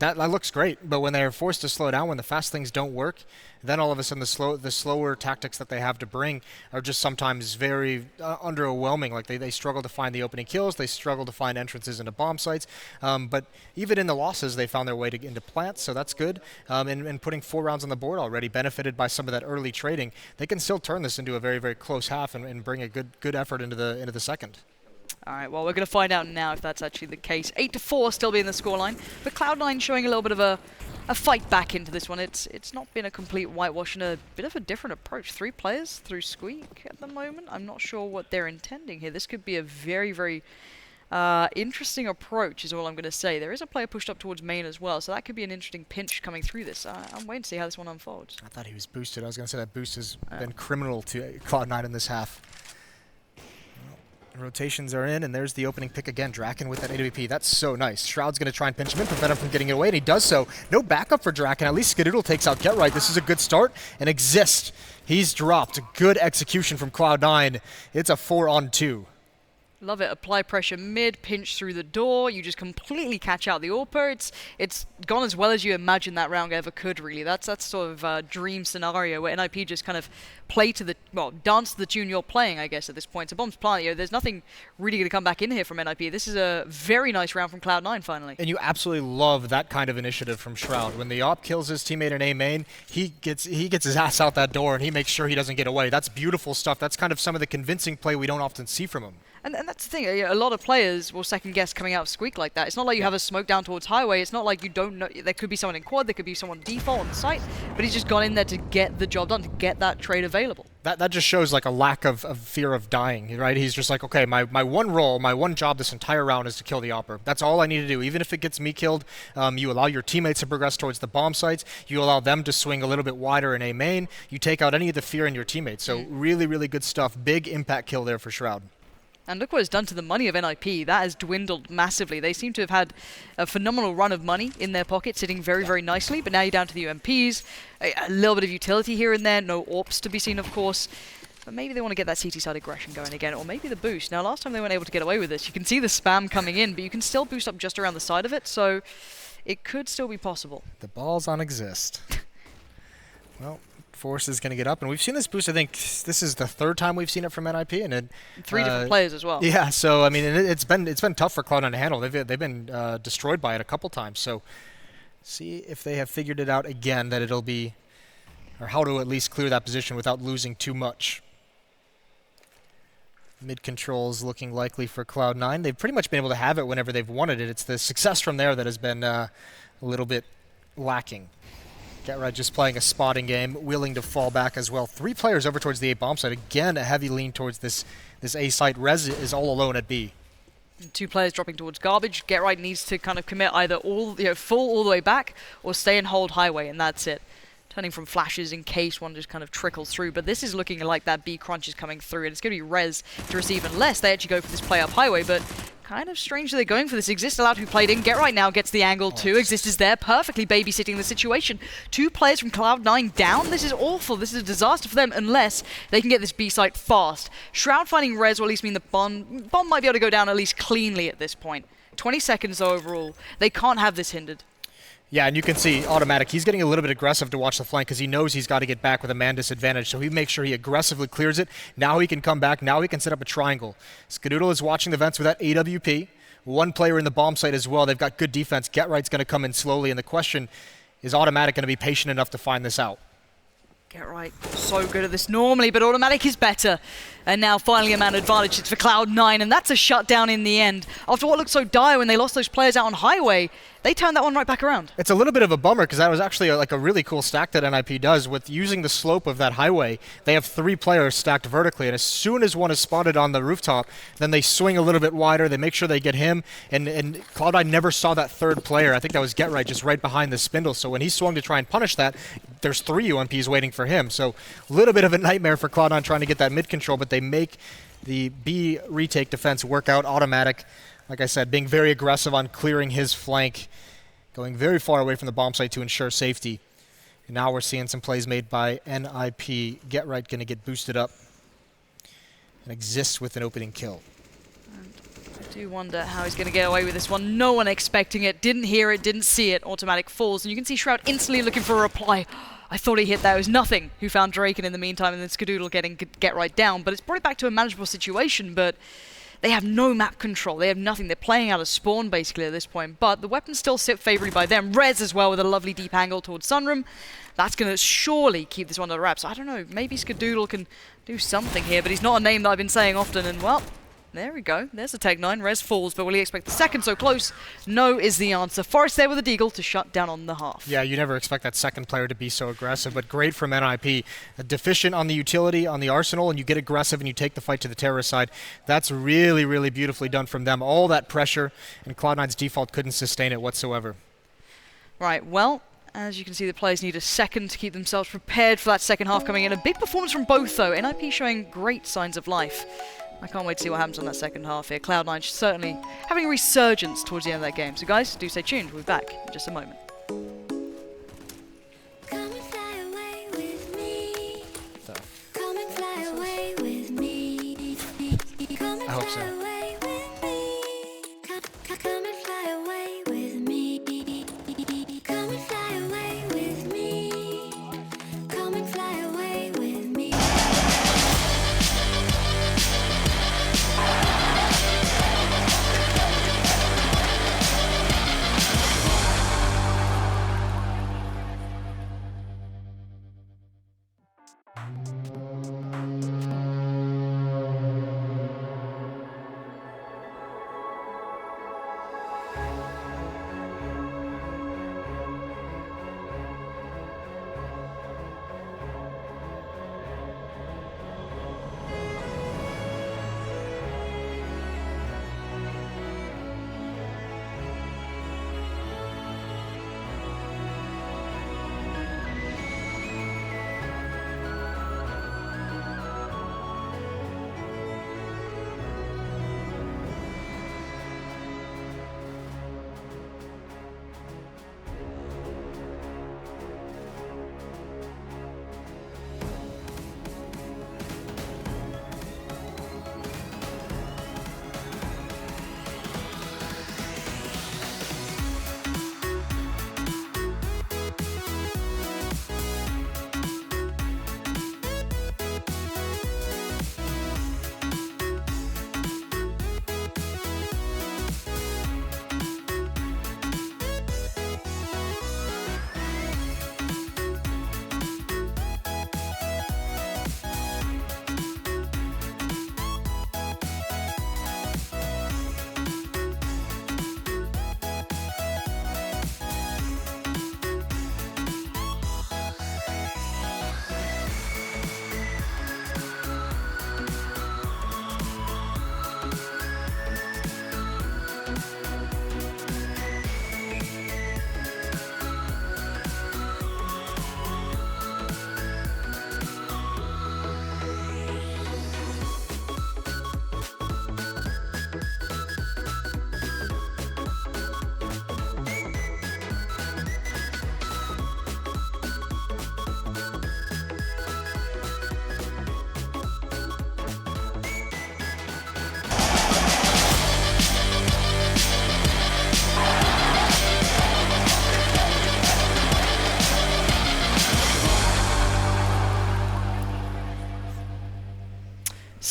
That looks great, but when they're forced to slow down, when the fast things don't work, then all of a sudden the slower tactics that they have to bring are just sometimes very underwhelming. Like they struggle to find the opening kills, they struggle to find entrances into bomb sites. But even in the losses, they found their way into plants, so that's good. And putting 4 rounds on the board already, benefited by some of that early trading, they can still turn this into a very, very close half and bring a good effort into the second. All right, well, we're going to find out now if that's actually the case. 8-4 still being the scoreline, but Cloud9 showing a little bit of a fight back into this one. It's not been a complete whitewash and a bit of a different approach. 3 players through Squeak at the moment. I'm not sure what they're intending here. This could be a very, very interesting approach is all I'm going to say. There is a player pushed up towards main as well, so that could be an interesting pinch coming through this. I'm waiting to see how this one unfolds. I thought he was boosted. I was going to say that boost has been criminal to Cloud9 in this half. Rotations are in, and there's the opening pick again. Draken with that AWP. That's so nice. Shroud's going to try and pinch him in, prevent him from getting it away, and he does so. No backup for Draken. At least Skadoodle takes out Get Right. This is a good start. And Exist, he's dropped. Good execution from Cloud9. It's a 4-on-2. Love it. Apply pressure mid, pinch through the door. You just completely catch out the AWPer. It's gone as well as you imagine that round ever could, really. That's sort of a dream scenario where NiP just kind of dance to the tune you're playing, I guess, at this point. So Bomb's plant, there's nothing really going to come back in here from NiP. This is a very nice round from Cloud9, finally. And you absolutely love that kind of initiative from Shroud. When the AWP kills his teammate in A main, he gets his ass out that door, and he makes sure he doesn't get away. That's beautiful stuff. That's kind of some of the convincing play we don't often see from him. And that's the thing, a lot of players will second guess coming out of Squeak like that. It's not like you have a smoke down towards highway, it's not like you don't know, there could be someone in quad, there could be someone default on site, but he's just gone in there to get the job done, to get that trade available. That just shows like a lack of fear of dying, right? He's just like, okay, my one role, my one job this entire round is to kill the AWPer. That's all I need to do. Even if it gets me killed, you allow your teammates to progress towards the bomb sites, you allow them to swing a little bit wider in A main, you take out any of the fear in your teammates. So really, really good stuff. Big impact kill there for Shroud. And look what it's done to the money of NiP. That has dwindled massively. They seem to have had a phenomenal run of money in their pocket, sitting very, very nicely. But now you're down to the UMPs, a little bit of utility here and there. No AWPs to be seen, of course. But maybe they want to get that CT side aggression going again, or maybe the boost. Now, last time they weren't able to get away with this. You can see the spam coming in, but you can still boost up just around the side of it, so it could still be possible. The ball's on Exist. Well, Force is going to get up, and we've seen this boost. I think this is the 3rd time we've seen it from NiP, and 3 different players as well. Yeah, so I mean, it's been tough for Cloud9 to handle. They've been destroyed by it a couple times. So see if they have figured it out again that it'll be, or how to at least clear that position without losing too much. Mid controls looking likely for Cloud9. They've pretty much been able to have it whenever they've wanted it. It's the success from there that has been a little bit lacking. Get Right just playing a spotting game, willing to fall back as well. 3 players over towards the A bomb site. Again, a heavy lean towards this A site. Rez is all alone at B. 2 players dropping towards garbage. Get Right needs to kind of commit either full all the way back or stay and hold highway, and that's it. Turning from flashes in case one just kind of trickles through. But this is looking like that B crunch is coming through, and it's going to be Rez to receive unless they actually go for this play up highway. But kind of strange that they're going for this. Exist allowed who played in. Get Right now gets the angle too. Exist is there, perfectly babysitting the situation. 2 players from Cloud9 down. This is awful. This is a disaster for them unless they can get this B site fast. Shroud finding Rez will at least mean the bomb might be able to go down at least cleanly at this point. 20 seconds overall. They can't have this hindered. Yeah, and you can see Automatic, he's getting a little bit aggressive to watch the flank because he knows he's got to get back with a man disadvantage, so he makes sure he aggressively clears it. Now he can come back. Now he can set up a triangle. Skadoodle is watching the vents with that AWP. 1 player in the bomb site as well. They've got good defense. Get Right's going to come in slowly, and the question is Automatic going to be patient enough to find this out? Get Right so good at this normally, but Automatic is better. And now finally a man advantage. It's for Cloud9, and that's a shutdown in the end. After what looked so dire when they lost those players out on Highway, they turned that one right back around. It's a little bit of a bummer because that was actually like a really cool stack that NiP does with using the slope of that highway. They have 3 players stacked vertically, and as soon as one is spotted on the rooftop, then they swing a little bit wider. They make sure they get him, and Cloud9 never saw that 3rd player. I think that was GetRight just right behind the spindle. So when he swung to try and punish that, there's 3 UMPs waiting for him. So a little bit of a nightmare for Cloud9 trying to get that mid control, but they make the B retake defense work out automatic. Like I said, being very aggressive on clearing his flank, going very far away from the bomb site to ensure safety. And now we're seeing some plays made by NiP. GetRight going to get boosted up and exists with an opening kill. I do wonder how he's going to get away with this one. No one expecting it, didn't hear it, didn't see it. Automatic falls, and you can see Shroud instantly looking for a reply. I thought he hit that. It was nothing. Who found Draken in the meantime, and then Skadoodle getting GetRight down. But it's brought it back to a manageable situation, but they have no map control. They have nothing. They're playing out of spawn, basically, at this point. But the weapons still sit favorably by them. Rez as well with a lovely deep angle towards Sunroom. That's going to surely keep this one under wraps. I don't know. Maybe Skadoodle can do something here, but he's not a name that I've been saying often. And, well, there we go. There's the Tech9. Rez falls, but will he expect the second so close? No is the answer. Forrest there with a deagle to shut down on the half. Yeah, you never expect that second player to be so aggressive, but great from NiP. Deficient on the utility, on the arsenal, and you get aggressive and you take the fight to the terrorist side. That's really, really beautifully done from them. All that pressure, and Cloud9's default couldn't sustain it whatsoever. Right, well, as you can see, the players need a second to keep themselves prepared for that second half coming in. A big performance from both, though. NiP showing great signs of life. I can't wait to see what happens on that second half here. Cloud9 certainly having a resurgence towards the end of that game. So guys, do stay tuned. We'll be back in just a moment. Come and fly away with me. Come and fly away with me. Come and I hope fly so. away with me. Come and fly away with me. Come and fly away with me. Come and fly away with me.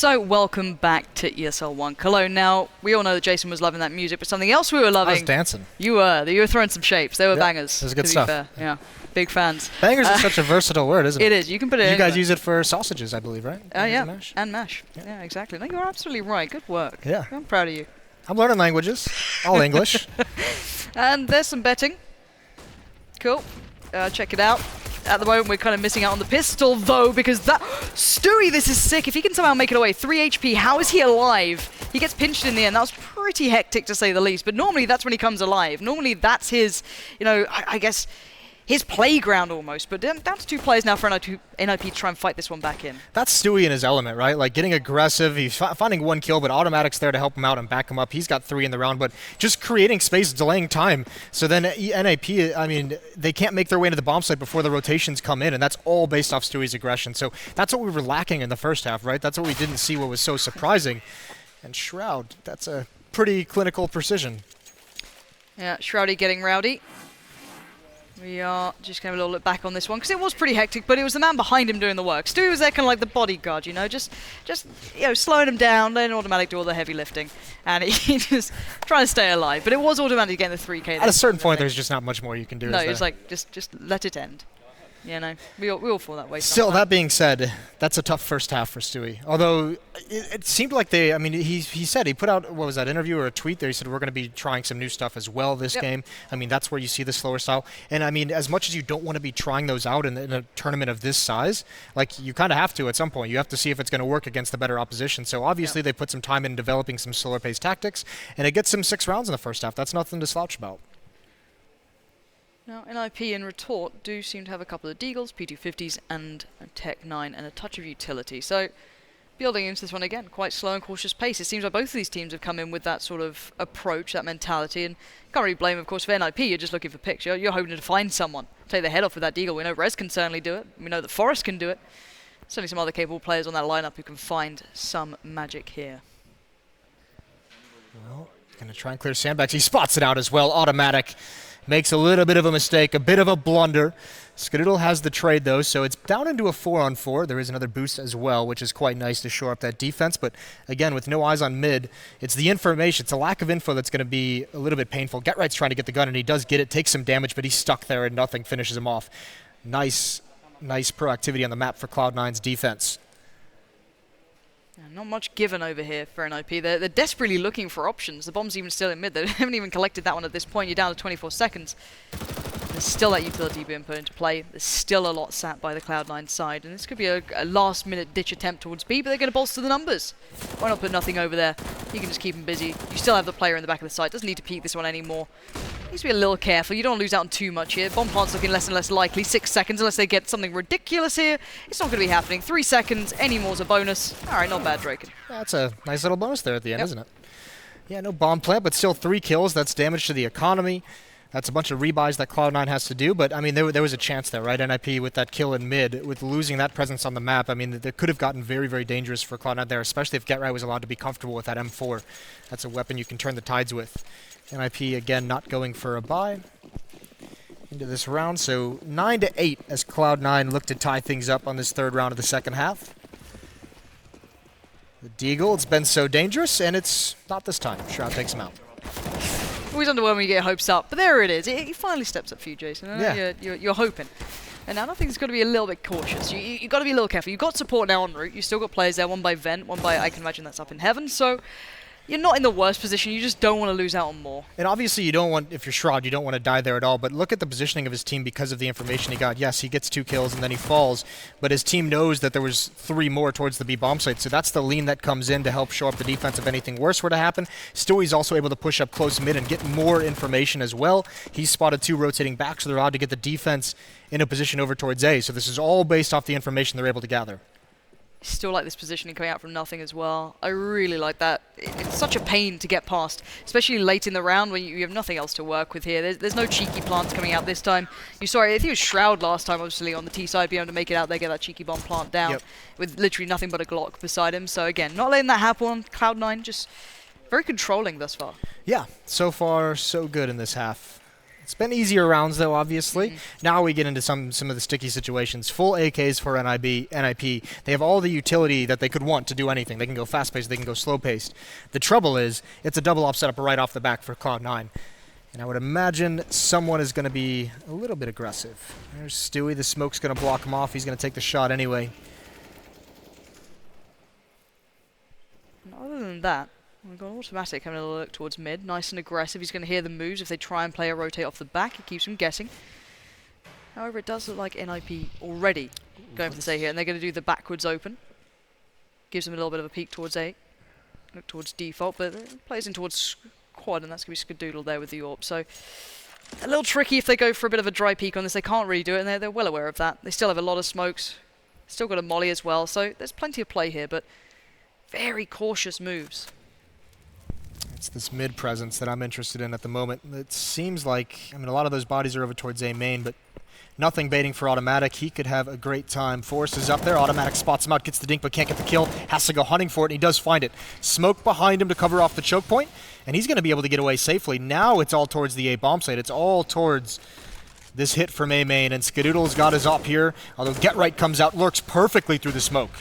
So welcome back to ESL One Cologne. Now, we all know that Jason was loving that music, but something else we were loving... I was dancing. You were throwing some shapes. They were bangers. It was good to stuff. Be fair. Yeah, big fans. Bangers is such a versatile word, isn't it? It is. You can put it You anywhere. guys use it for sausages, I believe, right? Yeah, And mash? and mash. Yeah, exactly. No, you're absolutely right. Good work. Yeah. I'm proud of you. I'm learning languages. All English. And there's some betting. Cool. Check it out. At the moment, we're kind of missing out on the pistol, though, because that... Stewie, this is sick. If he can somehow make it away, 3 HP, how is he alive? He gets pinched in the end. That was pretty hectic, to say the least. But normally, that's when he comes alive. Normally, that's his, you know, I guess, his playground almost. But down to 2 players now for NiP to try and fight this one back in. That's Stewie in his element, right? Like, getting aggressive. He's finding 1 kill, but Automatic's there to help him out and back him up. He's got 3 in the round, but just creating space, delaying time. So then NiP, I mean, they can't make their way into the bomb site before the rotations come in, and that's all based off Stewie's aggression. So that's what we were lacking in the first half, right? That's what we didn't see, what was so surprising. And Shroud, that's a pretty clinical precision. Yeah, Shroudy getting rowdy. We are just going to have a little look back on this one, because it was pretty hectic, but it was the man behind him doing the work. Stewie was there kind of like the bodyguard, you know, just you know, slowing him down, letting Automatic do all the heavy lifting, and he just trying to stay alive. But it was Automatic getting the 3K. At a certain point, there's just not much more you can do. No, it's like, just let it end. You know, we all fall that way. Still, sometimes. that being said, that's a tough first half for Stewie. Although, it seemed like they, I mean, he said, he put out, what was that, interview or a tweet there, he said, we're going to be trying some new stuff as well this game. I mean, that's where you see the slower style. And I mean, as much as you don't want to be trying those out in a tournament of this size, like, you kind of have to at some point. You have to see if it's going to work against the better opposition. So obviously, they put some time in developing some slower paced tactics, and it gets them 6 rounds in the first half. That's nothing to slouch about. Now, NiP and Retort do seem to have a couple of Deagles, P250s, and a Tech 9, and a touch of utility. So, building into this one again, quite slow and cautious pace. It seems like both of these teams have come in with that sort of approach, that mentality, and you can't really blame, of course, for NiP. You're just looking for picks. You're hoping to find someone. Take their head off with that Deagle. We know Rez can certainly do it. We know that Forrest can do it. Certainly some other capable players on that lineup who can find some magic here. Well, going to try and clear sandbags. He spots it out as well. Automatic. Makes a little bit of a mistake, a bit of a blunder. Skadoodle has the trade, though, so it's down into a 4-on-4. There is another boost as well, which is quite nice to shore up that defense. But, again, with no eyes on mid, it's the information. It's a lack of info that's going to be a little bit painful. GetRight's trying to get the gun, and he does get it, takes some damage, but he's stuck there, and nothing finishes him off. Nice proactivity on the map for Cloud9's defense. Yeah, not much given over here for NiP. They're desperately looking for options. The bomb's even still in mid. They haven't even collected that one at this point. You're down to 24 seconds. There's still that utility being put into play. There's still a lot sat by the Cloud9 side. And this could be a last-minute ditch attempt towards B, but they're going to bolster the numbers. Why not put nothing over there? You can just keep him busy. You still have the player in the back of the site. Doesn't need to peek this one anymore. Needs to be a little careful. You don't want to lose out on too much here. Bomb plant's looking less and less likely. 6 seconds, unless they get something ridiculous here. It's not going to be happening. 3 seconds. Any more's a bonus. All right, not bad, Draken. That's a nice little bonus there at the end, isn't it? Yeah, no bomb plant, but still 3 kills. That's damage to the economy. That's a bunch of rebuys that Cloud9 has to do, but I mean, there was a chance there, right? NiP with that kill in mid, with losing that presence on the map, I mean, that could have gotten very, very dangerous for Cloud9 there, especially if GetRight was allowed to be comfortable with that M4. That's a weapon you can turn the tides with. NiP, again, not going for a buy into this round, so 9-8 as Cloud9 look to tie things up on this 3rd round of the second half. The Deagle, it's been so dangerous, and it's not this time. Shroud takes him out. Always underwhelming when you get your hopes up, but there it is. He finally steps up for you, Jason. I know Yeah. you're hoping. And now I think it's got to be a little bit cautious. You've got to be a little careful. You've got support now en route. You've still got players there, one by Vent, one by, I can imagine that's up in heaven. So you're not in the worst position. You just don't want to lose out on more. And obviously you don't want, if you're Shroud, you don't want to die there at all, but look at the positioning of his team because of the information he got. Yes, he gets 2 kills and then he falls, but his team knows that there was 3 more towards the B bomb site, so that's the lean that comes in to help show up the defense if anything worse were to happen. Stewie's also able to push up close mid and get more information as well. He's spotted 2 rotating back, so they're allowed to get the defense in a position over towards A, so this is all based off the information they're able to gather. Still like this positioning coming out from nothing as well. I really like that. It's such a pain to get past, especially late in the round when you have nothing else to work with here. There's no cheeky plants coming out this time. You saw, I think it was Shroud last time, obviously, on the T side, being able to make it out there, get that cheeky bomb plant down with literally nothing but a Glock beside him. So again, not letting that happen on Cloud9, just very controlling thus far. Yeah, so far so good in this half. It's been easier rounds, though, obviously. Now we get into some of the sticky situations. Full AKs for NiP. They have all the utility that they could want to do anything. They can go fast-paced, they can go slow-paced. The trouble is, it's a double-op setup right off the back for Cloud9. And I would imagine someone is going to be a little bit aggressive. There's Stewie. The smoke's going to block him off. He's going to take the shot anyway. And other than that, we've got automatic having a look towards mid. Nice and aggressive. He's going to hear the moves. If they try and play a rotate off the back, it keeps him guessing. However, it does look like NiP already going for the say here, and they're going to do the backwards open. Gives them a little bit of a peek towards A. Look towards default, but it plays in towards quad, and that's going to be Skadoodle there with the AWP. So a little tricky if they go for a bit of a dry peek on this. They can't really do it, and they're well aware of that. They still have a lot of smokes. Still got a molly as well, so there's plenty of play here, but very cautious moves. It's this mid presence that I'm interested in at the moment. It seems like, I mean, a lot of those bodies are over towards A main, but nothing baiting for Automatic. He could have a great time. Force is up there. Automatic spots him out, gets the dink, but can't get the kill. Has to go hunting for it, and he does find it. Smoke behind him to cover off the choke point, and he's going to be able to get away safely. Now it's all towards the A bomb site. It's all towards this hit from A main, and Skadoodle's got his op here, although Get Right comes out, lurks perfectly through the smoke.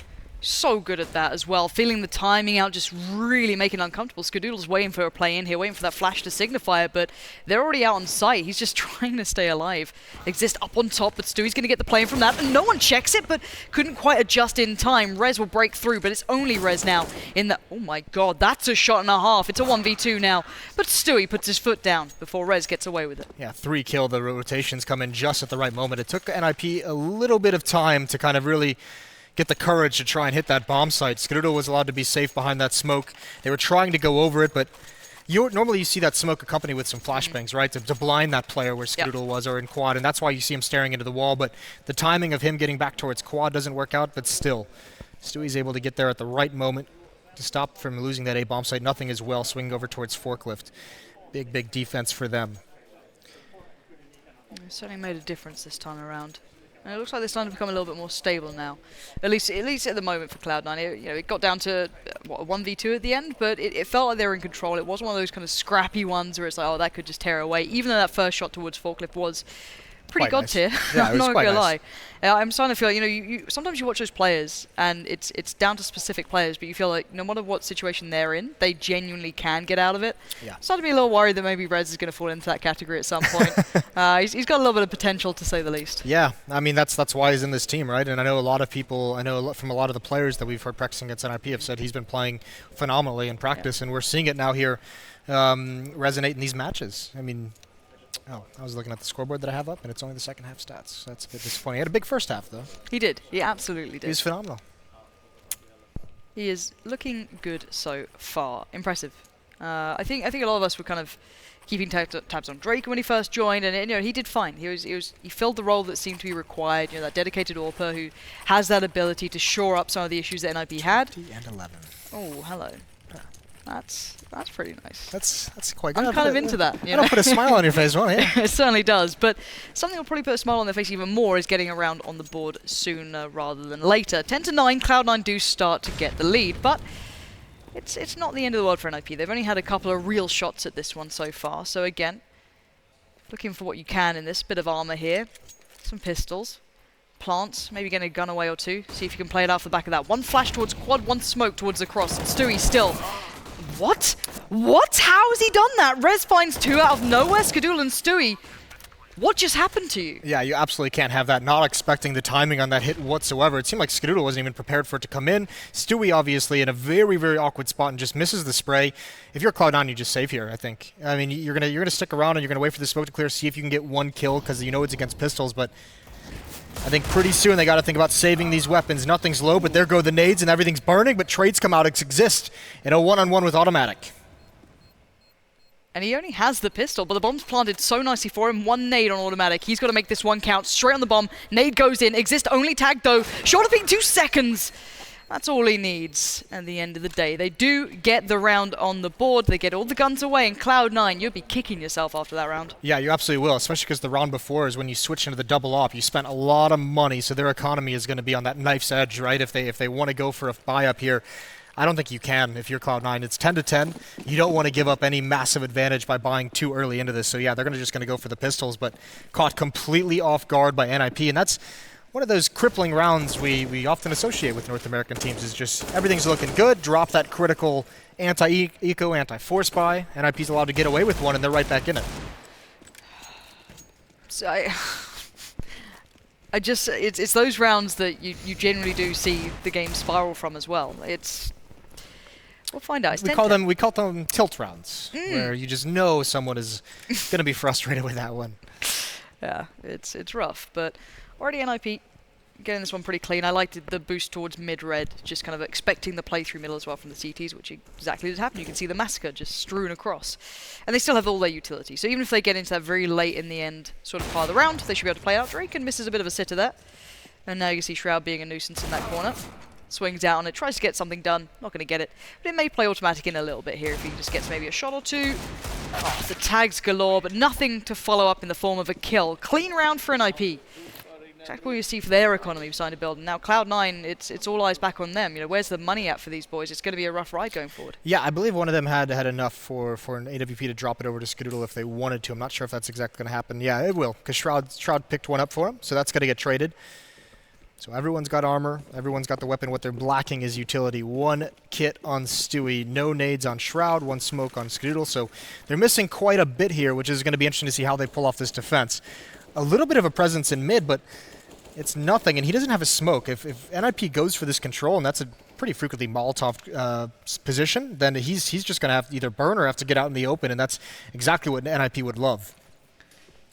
So good at that as well. Feeling the timing out, just really making it uncomfortable. Skadoodle's waiting for a play in here, waiting for that flash to signify it, but they're already out on site. He's just trying to stay alive. Exist up on top, but Stewie's going to get the play in from that, and no one checks it, but couldn't quite adjust in time. Rez will break through, but it's only Rez now in the... Oh my god, that's a shot and a half. It's a 1v2 now, but Stewie puts his foot down before Rez gets away with it. Yeah, 3 kill. The rotations come in just at the right moment. It took NiP a little bit of time to kind of really get the courage to try and hit that bomb site. Skadoodle was allowed to be safe behind that smoke. They were trying to go over it, but normally you see that smoke accompanied with some flashbangs, right, to blind that player where Skadoodle was, or in quad, and that's why you see him staring into the wall. But the timing of him getting back towards quad doesn't work out, but still, Stewie's able to get there at the right moment to stop from losing that A bomb site. Nothing as well, swinging over towards forklift. Big defense for them. It certainly made a difference this time around. And it looks like they're starting to become a little bit more stable now. At least at the moment for Cloud9. It got down to what, a 1v2 at the end, but it felt like they were in control. It wasn't one of those kind of scrappy ones where it's like, oh, that could just tear away. Even though that first shot towards forklift was pretty god tier. Yeah, I'm not gonna lie. I'm starting to feel, you sometimes you watch those players and it's down to specific players, but you feel like no matter what situation they're in, they genuinely can get out of it. Yeah. Starting to be a little worried that maybe Rez is going to fall into that category at some point. He's got a little bit of potential, to say the least. Yeah, I mean that's why he's in this team, right? And I know a lot of people, from a lot of the players that we've heard practicing against NiP have said he's been playing phenomenally in practice, and we're seeing it now here resonate in these matches. I mean, I was looking at the scoreboard that I have up, and it's only the second half stats. That's a bit disappointing. He had a big first half, though. He did. He absolutely did. He was phenomenal. He is looking good so far. Impressive. I think a lot of us were kind of keeping tabs on Drake when he first joined, and he did fine. He filled the role that seemed to be required. That dedicated AWPer who has that ability to shore up some of the issues that NiP had. 50 and 11. Oh, hello. That's pretty nice. That's quite good. I'm kind of into that. That'll put a smile on your face, won't it? It certainly does. But something that'll probably put a smile on their face even more is getting around on the board sooner rather than later. 10-9, Cloud9 do start to get the lead, but it's not the end of the world for NiP. They've only had a couple of real shots at this one so far. So again, looking for what you can in this. Bit of armor here, some pistols. Plants, maybe getting a gun away or two. See if you can play it out for the back of that. One flash towards quad, one smoke towards the cross. Stewie still. What? How has he done that? Rez finds 2 out of nowhere. Skadoodle and Stewie. What just happened to you? Yeah, you absolutely can't have that. Not expecting the timing on that hit whatsoever. It seemed like Skadoodle wasn't even prepared for it to come in. Stewie obviously in a very, very awkward spot and just misses the spray. If you're Cloud9, you just save here, I think. I mean, you're gonna stick around and you're gonna wait for the smoke to clear, see if you can get 1 kill because it's against pistols, but I think pretty soon they got to think about saving these weapons. Nothing's low, but there go the nades and everything's burning, but trades come out exist in a one-on-one with Automatic. And he only has the pistol, but the bomb's planted so nicely for him. 1 nade on Automatic. He's got to make this one count. Straight on the bomb. Nade goes in. Exist only tagged though. Short of being 2 seconds. That's all he needs at the end of the day. They do get the round on the board. They get all the guns away, and Cloud9, you'll be kicking yourself after that round. Yeah, you absolutely will, especially because the round before is when you switch into the double op. You spent a lot of money, so their economy is going to be on that knife's edge, right? If they want to go for a buy-up here. I don't think you can if you're Cloud9. It's 10 to 10. You don't want to give up any massive advantage by buying too early into this. So yeah, they're just going to go for the pistols, but caught completely off guard by NiP, and that's one of those crippling rounds we often associate with North American teams. Is just everything's looking good, drop that critical anti-eco, anti-force buy, NiP's allowed to get away with one, and they're right back in it. So I just, it's those rounds that you generally do see the game spiral from as well. We'll find out. We call them tilt rounds, where you just know someone is going to be frustrated with that one. Yeah, it's rough, but already NiP getting this one pretty clean. I liked the boost towards mid-red, just kind of expecting the play through middle as well from the CTs, which exactly has happened. You can see the massacre just strewn across. And they still have all their utility, so even if they get into that very late in the end sort of part of the round, they should be able to play out. Drake and misses a bit of a sitter there. And now you can see Shroud being a nuisance in that corner. Swings out on it, tries to get something done, not going to get it. But it may play automatic in a little bit here if he just gets maybe a shot or two. Oh, the tags galore, but nothing to follow up in the form of a kill. Clean round for NiP. Exactly what you see for their economy starting to build. And now Cloud9, it's all eyes back on them. You know, where's the money at for these boys? It's going to be a rough ride going forward. Yeah, I believe one of them had enough for an AWP to drop it over to Skadoodle if they wanted to. I'm not sure if that's exactly going to happen. Yeah, it will, because Shroud picked one up for him, so that's going to get traded. So everyone's got armor, everyone's got the weapon. What they're lacking is utility. One kit on Stewie, no nades on Shroud, one smoke on Skadoodle. So they're missing quite a bit here, which is going to be interesting to see how they pull off this defense. A little bit of a presence in mid, but it's nothing, and he doesn't have a smoke. If NiP goes for this control, and that's a pretty frequently Molotov position, then he's just going to have to either burn or have to get out in the open, and that's exactly what NiP would love.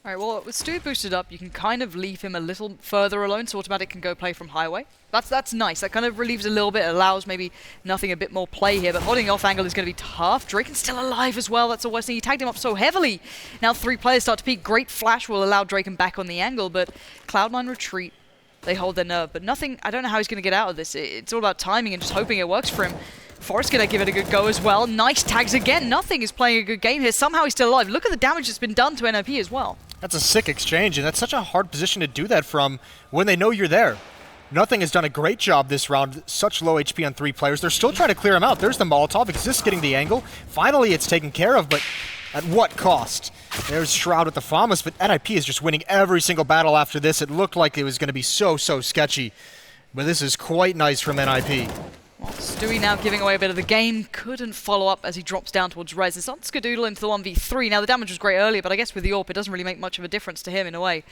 Alright, well, with Stewie boosted up, you can kind of leave him a little further alone, so Automatic can go play from highway. That's nice. That kind of relieves a little bit, allows maybe nothing a bit more play here, but holding off angle is going to be tough. Draken's still alive as well, that's the worst thing. He tagged him up so heavily. Now 3 players start to peek. Great flash will allow Draken back on the angle, but Cloud9 retreat. They hold their nerve, but nothing, I don't know how he's going to get out of this. It's all about timing and just hoping it works for him. Forrest's going to give it a good go as well. Nice tags again. Nothing is playing a good game here. Somehow he's still alive. Look at the damage that's been done to NiP as well. That's a sick exchange, and that's such a hard position to do that from when they know you're there. Nothing has done a great job this round. Such low HP on 3 players. They're still trying to clear him out. There's the Molotov. It's just getting the angle. Finally, it's taken care of, but at what cost? There's Shroud with the FAMAS, but NiP is just winning every single battle after this. It looked like it was going to be so sketchy, but this is quite nice from NiP. Well, Stewie now giving away a bit of the game. Couldn't follow up as he drops down towards Rez. It's on Skadoodle into the 1v3. Now, the damage was great earlier, but I guess with the AWP, it doesn't really make much of a difference to him in a way.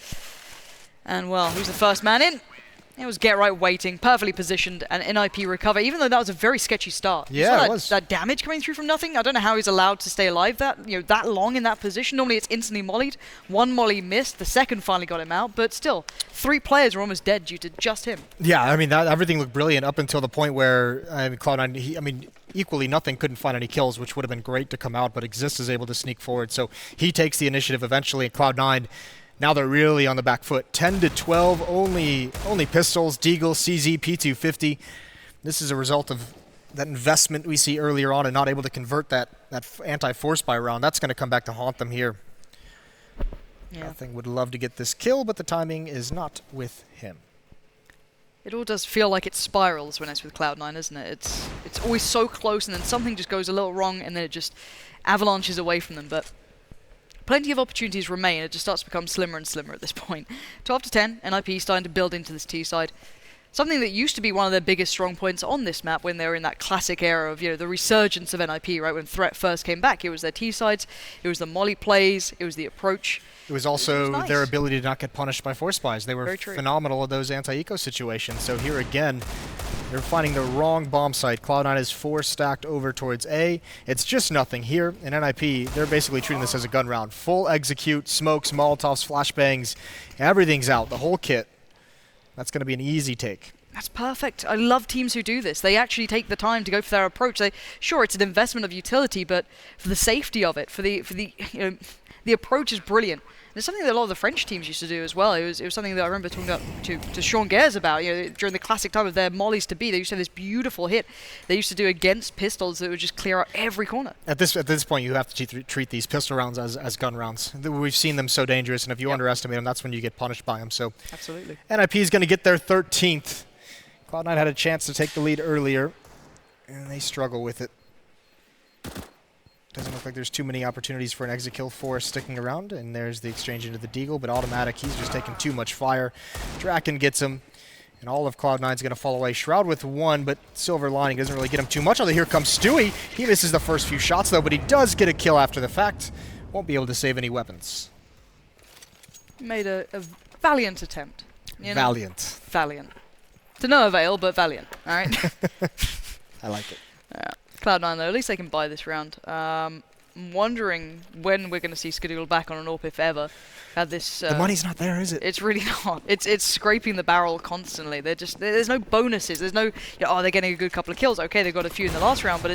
And, well, who's the first man in? It was Get Right waiting, perfectly positioned, and NiP recover, even though that was a very sketchy start. Yeah, it was. That damage coming through from nothing, I don't know how he's allowed to stay alive that long in that position. Normally it's instantly mollied. One molly missed, the second finally got him out, but still, 3 players were almost dead due to just him. Yeah, I mean, everything looked brilliant up until the point where Cloud9, equally nothing, couldn't find any kills, which would have been great to come out, but Exist is able to sneak forward, so he takes the initiative eventually, and Cloud9, now they're really on the back foot. 10 to 12, only pistols, Deagle, CZ, P250. This is a result of that investment we see earlier on and not able to convert that anti-force buy round. That's going to come back to haunt them here. Yeah. Nothing would love to get this kill, but the timing is not with him. It all does feel like it spirals when it's with Cloud9, isn't it? It's always so close, and then something just goes a little wrong, and then it just avalanches away from them. But plenty of opportunities remain. It just starts to become slimmer and slimmer at this point. 12 to 10, NiP starting to build into this T side. Something that used to be one of their biggest strong points on this map when they were in that classic era of, the resurgence of NiP, right? When Threat first came back, it was their T sides, it was the molly plays, it was the approach. It was also their ability to not get punished by force buys. They were phenomenal at those anti-eco situations. So here again, they're finding the wrong bomb site. Cloud9 is 4 stacked over towards A. It's just nothing here. In NiP, they're basically treating this as a gun round. Full execute, smokes, Molotovs, flashbangs, everything's out, the whole kit. That's going to be an easy take. That's perfect. I love teams who do this. They actually take the time to go for their approach. Sure, it's an investment of utility, but for the safety of it, for the approach is brilliant. And it's something that a lot of the French teams used to do as well. It was something that I remember talking about to Sean Gares about. During the classic time of their mollies to be, they used to have this beautiful hit they used to do against pistols that would just clear out every corner. At this point, you have to treat these pistol rounds as gun rounds. We've seen them so dangerous, and if you underestimate them, that's when you get punished by them. So absolutely, NiP is going to get their 13th. Cloud9 had a chance to take the lead earlier. And they struggle with it. Doesn't look like there's too many opportunities for an exit kill for sticking around. And there's the exchange into the Deagle, but automatic, he's just taking too much fire. Draken gets him. And all of Cloud9's going to fall away. Shroud with one, but Silver Lining doesn't really get him too much. Although here comes Stewie. He misses the first few shots, though, but he does get a kill after the fact. Won't be able to save any weapons. Made a valiant attempt. You know? Valiant. Valiant. To no avail, but valiant. All right? I like it. Yeah. Cloud9, though, at least they can buy this round. I'm wondering when we're going to see Skadoodle back on an AWP, if ever. Had this. The money's not there, is it? It's really not. It's scraping the barrel constantly. There's no bonuses. There's no. You know, oh, they're getting a good couple of kills. Okay, they got a few in the last round, but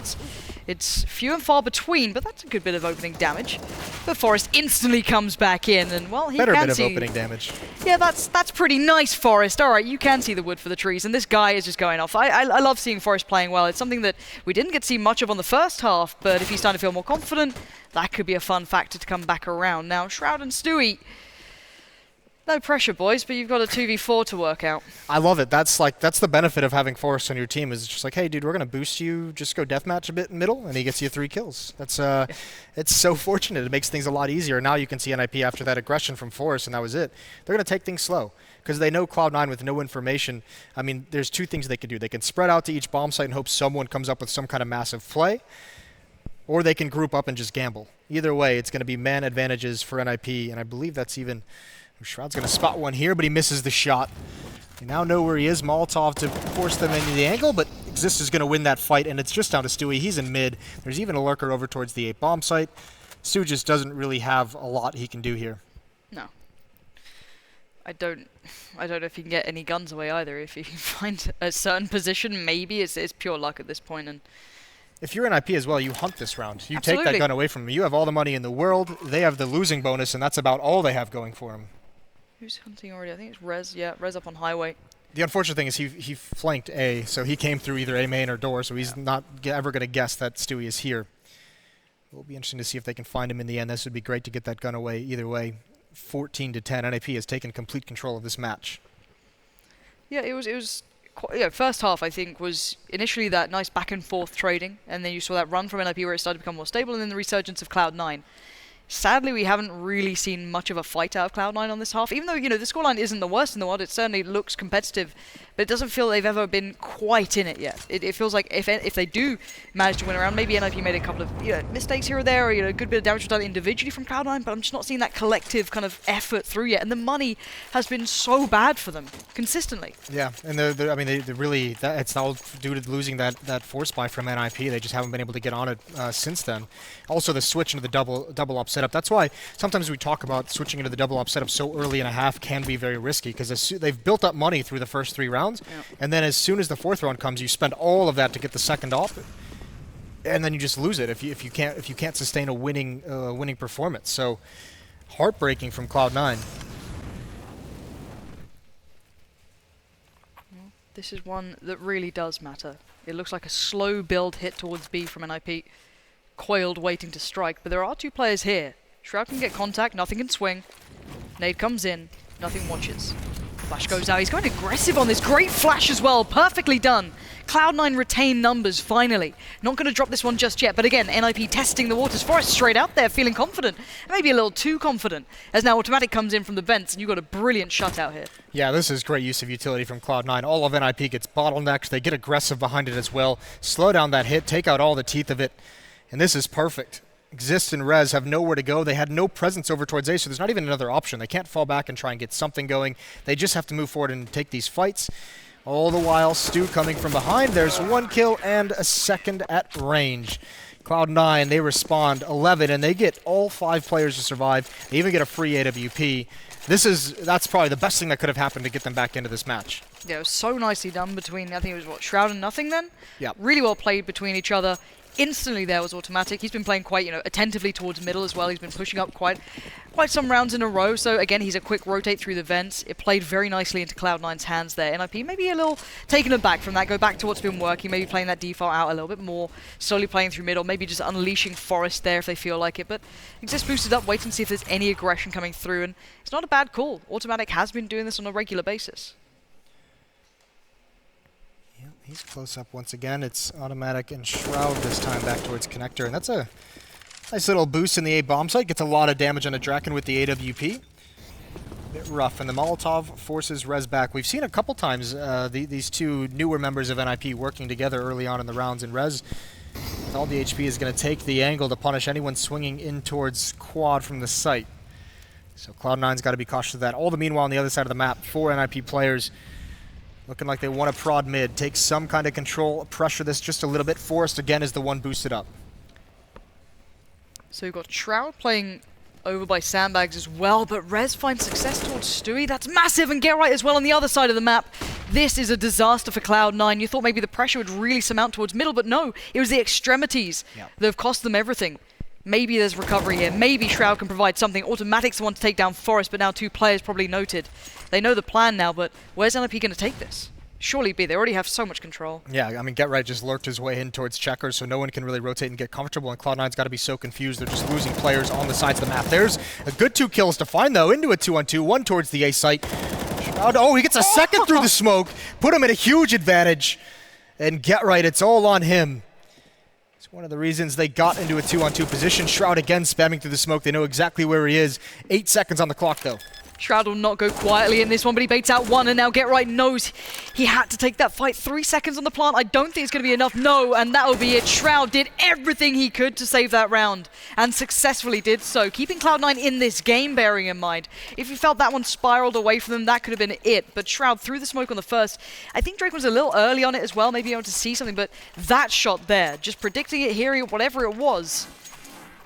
it's few and far between. But that's a good bit of opening damage. But Forest instantly comes back in, and well, he Better can bit of see opening damage. Yeah, that's pretty nice, Forest. All right, you can see the wood for the trees, and this guy is just going off. I love seeing Forest playing well. It's something that we didn't get to see much of on the first half, but if he's starting to feel more confident, that could be a fun factor to come back around. Now, Shroud and Stewie, no pressure, boys, but you've got a 2v4 to work out. I love it. That's the benefit of having Forrest on your team. Is it's just like, hey, dude, we're gonna boost you. Just go deathmatch a bit in middle, and he gets you 3 kills. That's it's so fortunate. It makes things a lot easier. Now you can see NiP after that aggression from Forrest, and that was it. They're gonna take things slow because they know Cloud9 with no information. I mean, there's 2 things they can do. They can spread out to each bomb site and hope someone comes up with some kind of massive play, or they can group up and just gamble. Either way, it's gonna be man advantages for NiP, and I believe that's even. Shroud's going to spot one here, but he misses the shot. We now know where he is. Molotov to force them into the angle, but Exist is going to win that fight, and it's just down to Stewie. He's in mid. There's even a lurker over towards the 8 bomb site. Stu just doesn't really have a lot he can do here. No. I don't know if he can get any guns away either. If he can find a certain position, maybe it's pure luck at this point. And if you're NiP as well, you hunt this round. You Absolutely. take that gun away from him. You have all the money in the world. They have the losing bonus, and that's about all they have going for him. who's hunting already? I think it's Rez. Yeah, Rez up on highway. The unfortunate thing is he flanked A, so he came through either A main or door, so he's not ever going to guess that Stewie is here. It'll be interesting to see if they can find him in the end. This would be great to get that gun away either way. 14-10. NiP has taken complete control of this match. Yeah, it was first half I think was initially that nice back and forth trading, and then you saw that run from NiP where it started to become more stable, and then the resurgence of Cloud9. Sadly, we haven't really seen much of a fight out of Cloud9 on this half. Even though, the scoreline isn't the worst in the world, it certainly looks competitive, but it doesn't feel they've ever been quite in it yet. It feels like if they do manage to win around, maybe NiP made a couple of mistakes here or there, or a good bit of damage was done individually from Cloud9, but I'm just not seeing that collective kind of effort through yet. And the money has been so bad for them consistently. Yeah, and they really it's all due to losing that force buy from NiP. They just haven't been able to get on it since then. Also, the switch into the double up setup. That's why sometimes we talk about switching into the double up setup so early in a half can be very risky, because they've built up money through the first 3 rounds, and then as soon as the 4th round comes, you spend all of that to get the second op, and then you just lose it if you can't sustain a winning performance. So heartbreaking from Cloud9. This is one that really does matter. It looks like a slow build hit towards B from NiP. Coiled, waiting to strike, but there are 2 players here. Shroud can get contact, nothing can swing. Nade comes in, nothing watches. Flash goes out, he's going aggressive on this. Great flash as well, perfectly done. Cloud9 retain numbers, finally. Not going to drop this one just yet, but again, NiP testing the waters. Forest straight out there, feeling confident. Maybe a little too confident, as now Automatic comes in from the vents, and you've got a brilliant shutout here. Yeah, this is great use of utility from Cloud9. All of NiP gets bottlenecked, they get aggressive behind it as well. Slow down that hit, take out all the teeth of it. And this is perfect. Exist and Rez have nowhere to go. They had no presence over towards A, so there's not even another option. They can't fall back and try and get something going. They just have to move forward and take these fights. All the while, Stu coming from behind. There's 1 kill and a second at range. Cloud9, they respond 11, and they get all 5 players to survive. They even get a free AWP. That's probably the best thing that could have happened to get them back into this match. Yeah, it was so nicely done between, I think it was, Shroud and Nothing then? Yeah. Really well played between each other. Instantly there was Automatic. He's been playing quite, attentively towards middle as well. He's been pushing up quite some rounds in a row. So again, he's a quick rotate through the vents. It played very nicely into Cloud9's hands there. NiP maybe a little taken aback from that. Go back to what's been working. Maybe playing that default out a little bit more. Slowly playing through middle. Maybe just unleashing Forest there if they feel like it. But Exist boosted up. Wait and see if there's any aggression coming through. And it's not a bad call. Automatic has been doing this on a regular basis. He's close up once again. It's automatic and Shroud this time back towards connector, and that's a nice little boost in the A bomb site. Gets a lot of damage on a Draken with the AWP. Bit rough, and the Molotov forces Rez back. We've seen a couple times these two newer members of NiP working together early on in the rounds, and Rez, with all the HP, is going to take the angle to punish anyone swinging in towards quad from the site. So Cloud9's got to be cautious of that. All the meanwhile on the other side of the map, 4 NiP players looking like they want to prod mid, take some kind of control, pressure this just a little bit. Forrest again is the one boosted up. So we've got Shroud playing over by Sandbags as well, but Rez finds success towards Stewie. That's massive, and Get Right as well on the other side of the map. This is a disaster for Cloud9. You thought maybe the pressure would really surmount towards middle, but no, it was the extremities that have cost them everything. Maybe there's recovery here. Maybe Shroud can provide something. Automatic's the one to take down Forrest, but now 2 players probably noted. They know the plan now, but where's NiP going to take this? Surely B. They already have so much control. Yeah, I mean, Get Right just lurked his way in towards Checkers, so no one can really rotate and get comfortable, and Cloud9's got to be so confused. They're just losing players on the sides of the map. There's a good 2 kills to find, though, into a 2-on-2, one towards the A site. Shroud, oh, he gets a second through the smoke, put him at a huge advantage, and Get Right, it's all on him. It's one of the reasons they got into a 2-on-2 position. Shroud again spamming through the smoke. They know exactly where he is. 8 seconds on the clock, though. Shroud will not go quietly in this one, but he baits out one, and now Get Right knows he had to take that fight. 3 seconds on the plant. I don't think it's going to be enough. No, and that'll be it. Shroud did everything he could to save that round, and successfully did so, keeping Cloud9 in this game, bearing in mind. If you felt that one spiraled away from them, that could have been it, but Shroud threw the smoke on the first. I think Drake was a little early on it as well, maybe able to see something, but that shot there, just predicting it, hearing it, whatever it was,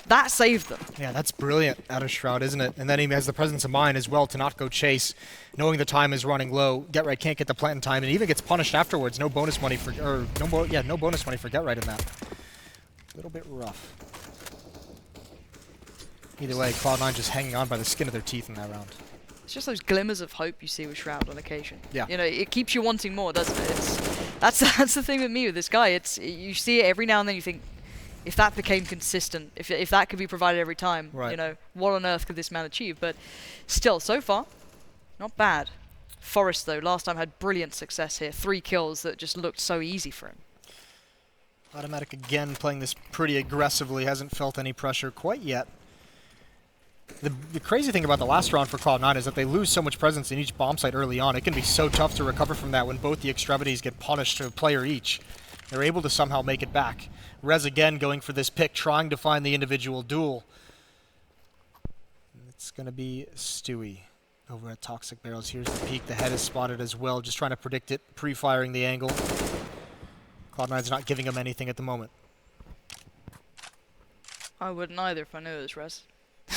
that saved them. Yeah, that's brilliant out of Shroud, isn't it? And then he has the presence of mind as well to not go chase, knowing the time is running low. Get Right can't get the plant in time, and even gets punished afterwards. No bonus money for, no bonus money for Get Right in that. A little bit rough. Either way, Cloud9 just hanging on by the skin of their teeth in that round. It's just those glimmers of hope you see with Shroud on occasion. Yeah. You know, it keeps you wanting more, doesn't it? That's the thing with me with this guy. You see it every now and then. You think, if that became consistent, if that could be provided every time, right, you know, what on earth could this man achieve? But still, so far, not bad. Forrest, though, last time had brilliant success here. 3 kills that just looked so easy for him. Automatic again playing this pretty aggressively. Hasn't felt any pressure quite yet. The crazy thing about the last round for Cloud9 is that they lose so much presence in each bomb site early on. It can be so tough to recover from that when both the extremities get punished to a player each. They're able to somehow make it back. Rez again going for this pick, trying to find the individual duel. It's going to be Stewie over at Toxic Barrels. Here's the peek. The head is spotted as well. Just trying to predict it, pre-firing the angle. Cloud9's not giving him anything at the moment. I wouldn't either if I knew this, Rez.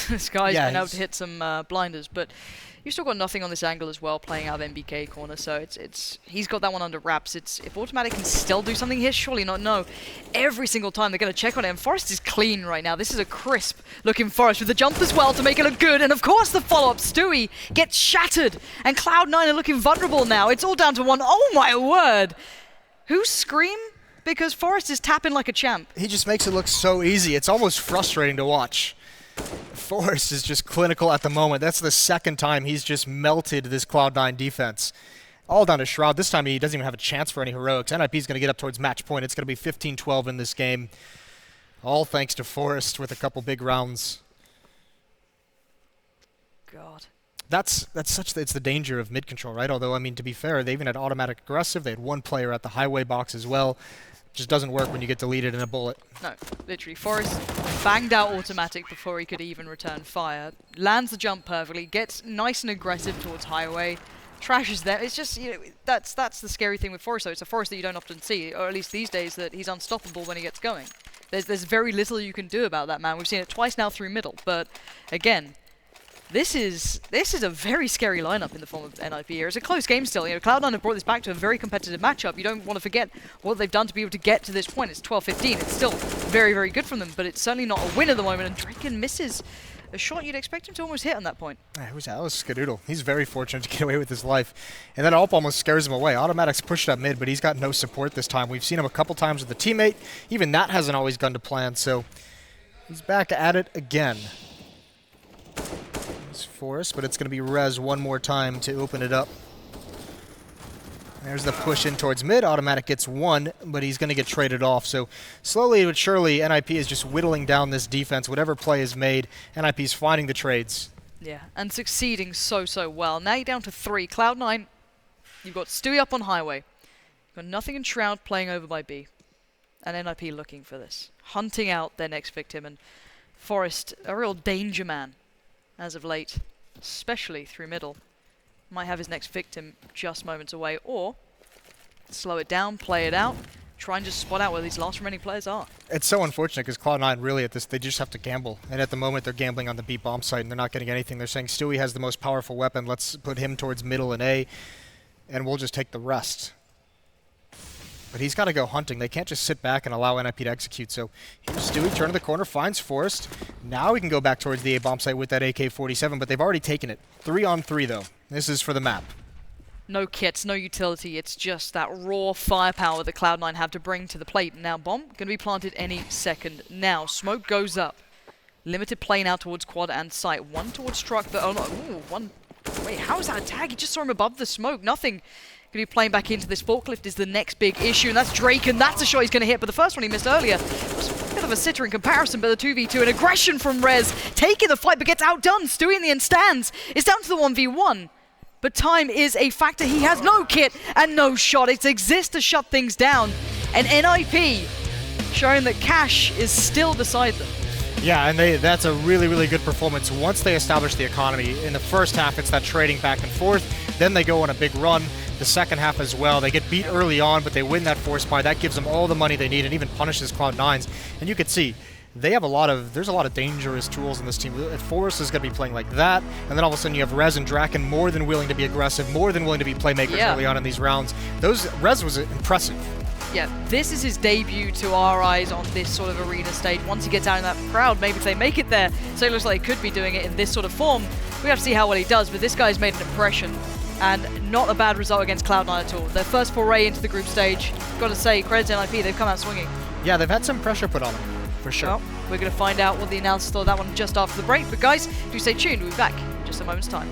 This guy's been able to hit some blinders, but you've still got nothing on this angle as well, playing out of MBK corner, so he's got that one under wraps. If Automatic can still do something here, surely not. No. Every single time they're going to check on it, and Forrest is clean right now. This is a crisp looking Forrest with the jump as well to make it look good, and of course the follow-up, Stewie, gets shattered, and Cloud9 are looking vulnerable now. It's all down to one. Oh my word! Who Scream? Because Forrest is tapping like a champ. He just makes it look so easy. It's almost frustrating to watch. Forrest is just clinical at the moment. That's the second time he's just melted this Cloud9 defense. All down to Shroud. This time he doesn't even have a chance for any heroics. NiP's going to get up towards match point. It's going to be 15-12 in this game. All thanks to Forrest with a couple big rounds. God. It's the danger of mid control, right? Although, I mean, to be fair, they even had automatic aggressive. They had one player at the highway box as well. Just doesn't work when you get deleted in a bullet. No, literally. Forrest banged out Automatic before he could even return fire. Lands the jump perfectly, gets nice and aggressive towards highway, trashes them. It's just, you know, that's the scary thing with Forrest, though. It's a Forrest that you don't often see, or at least these days, that he's unstoppable when he gets going. There's very little you can do about that man. We've seen it twice now through middle, but again, this is a very scary lineup in the form of NiP here. It's a close game still. You know, Cloud9 have brought this back to a very competitive matchup. You don't want to forget what they've done to be able to get to this point. It's 12-15. It's still very, very good from them, but it's certainly not a win at the moment. And Draken misses a shot you'd expect him to almost hit on that point. That was Skadoodle. He's very fortunate to get away with his life. And that AWP almost scares him away. Automatic's pushed up mid, but he's got no support this time. We've seen him a couple times with a teammate. Even that hasn't always gone to plan, so he's back at it again. Forrest, but it's going to be Rez one more time to open it up. There's the push in towards mid. Automatic gets one, but he's going to get traded off. So slowly but surely, NiP is just whittling down this defense. Whatever play is made, NiP is finding the trades. Yeah, and succeeding so well. Now you're down to 3. Cloud9, you've got Stewie up on Highway. You've got Nothing and Shroud playing over by B. And NiP looking for this. Hunting out their next victim. And Forest, a real danger man as of late, especially through middle. Might have his next victim just moments away, or slow it down, play it out, try and just spot out where these last remaining players are. It's so unfortunate because Cloud9 really at this, they just have to gamble. And at the moment they're gambling on the B bomb site and they're not getting anything. They're saying Stewie has the most powerful weapon, let's put him towards middle and A, and we'll just take the rest. But he's got to go hunting. They can't just sit back and allow NiP to execute. So here's Stewie, turn the corner, finds Forest. Now we can go back towards the A bomb site with that AK-47, but they've already taken it. 3-on-3 though. This is for the map. No kits, no utility. It's just that raw firepower that Cloud9 have to bring to the plate. Now bomb going to be planted any second now. Smoke goes up. Limited play now towards quad and site. One towards truck. Oh no! Ooh, one. Wait, how is that a tag? He just saw him above the smoke. Nothing. Going to be playing back into this. Forklift is the next big issue, and that's Drake, and that's a shot he's going to hit. But the first one he missed earlier was a bit of a sitter in comparison, but the 2v2, an aggression from Rez, taking the fight, but gets outdone. Stewie in the end stands. It's down to the 1v1, but time is a factor. He has no kit and no shot. It exists to shut things down, and NiP showing that cash is still beside them. Yeah, and that's a really good performance. Once they establish the economy, in the first half it's that trading back and forth, then they go on a big run. The second half as well, they get beat early on, but they win that force buy. That gives them all the money they need and even punishes Cloud9's. And you can see, they have there's a lot of dangerous tools in this team. Forest is going to be playing like that, and then all of a sudden you have Rez and Draken more than willing to be aggressive, more than willing to be playmakers early on in these rounds. Rez was impressive. Yeah, this is his debut to our eyes on this sort of arena stage. Once he gets out in that crowd, maybe if they make it there, so it looks like he could be doing it in this sort of form. We have to see how well he does, but this guy's made an impression. And not a bad result against Cloud9 at all. Their first foray into the group stage. Got to say, credit to NiP, they've come out swinging. Yeah, they've had some pressure put on them, for sure. Well, we're going to find out what the announcers thought of that one just after the break. But guys, do stay tuned. We'll be back in just a moment's time.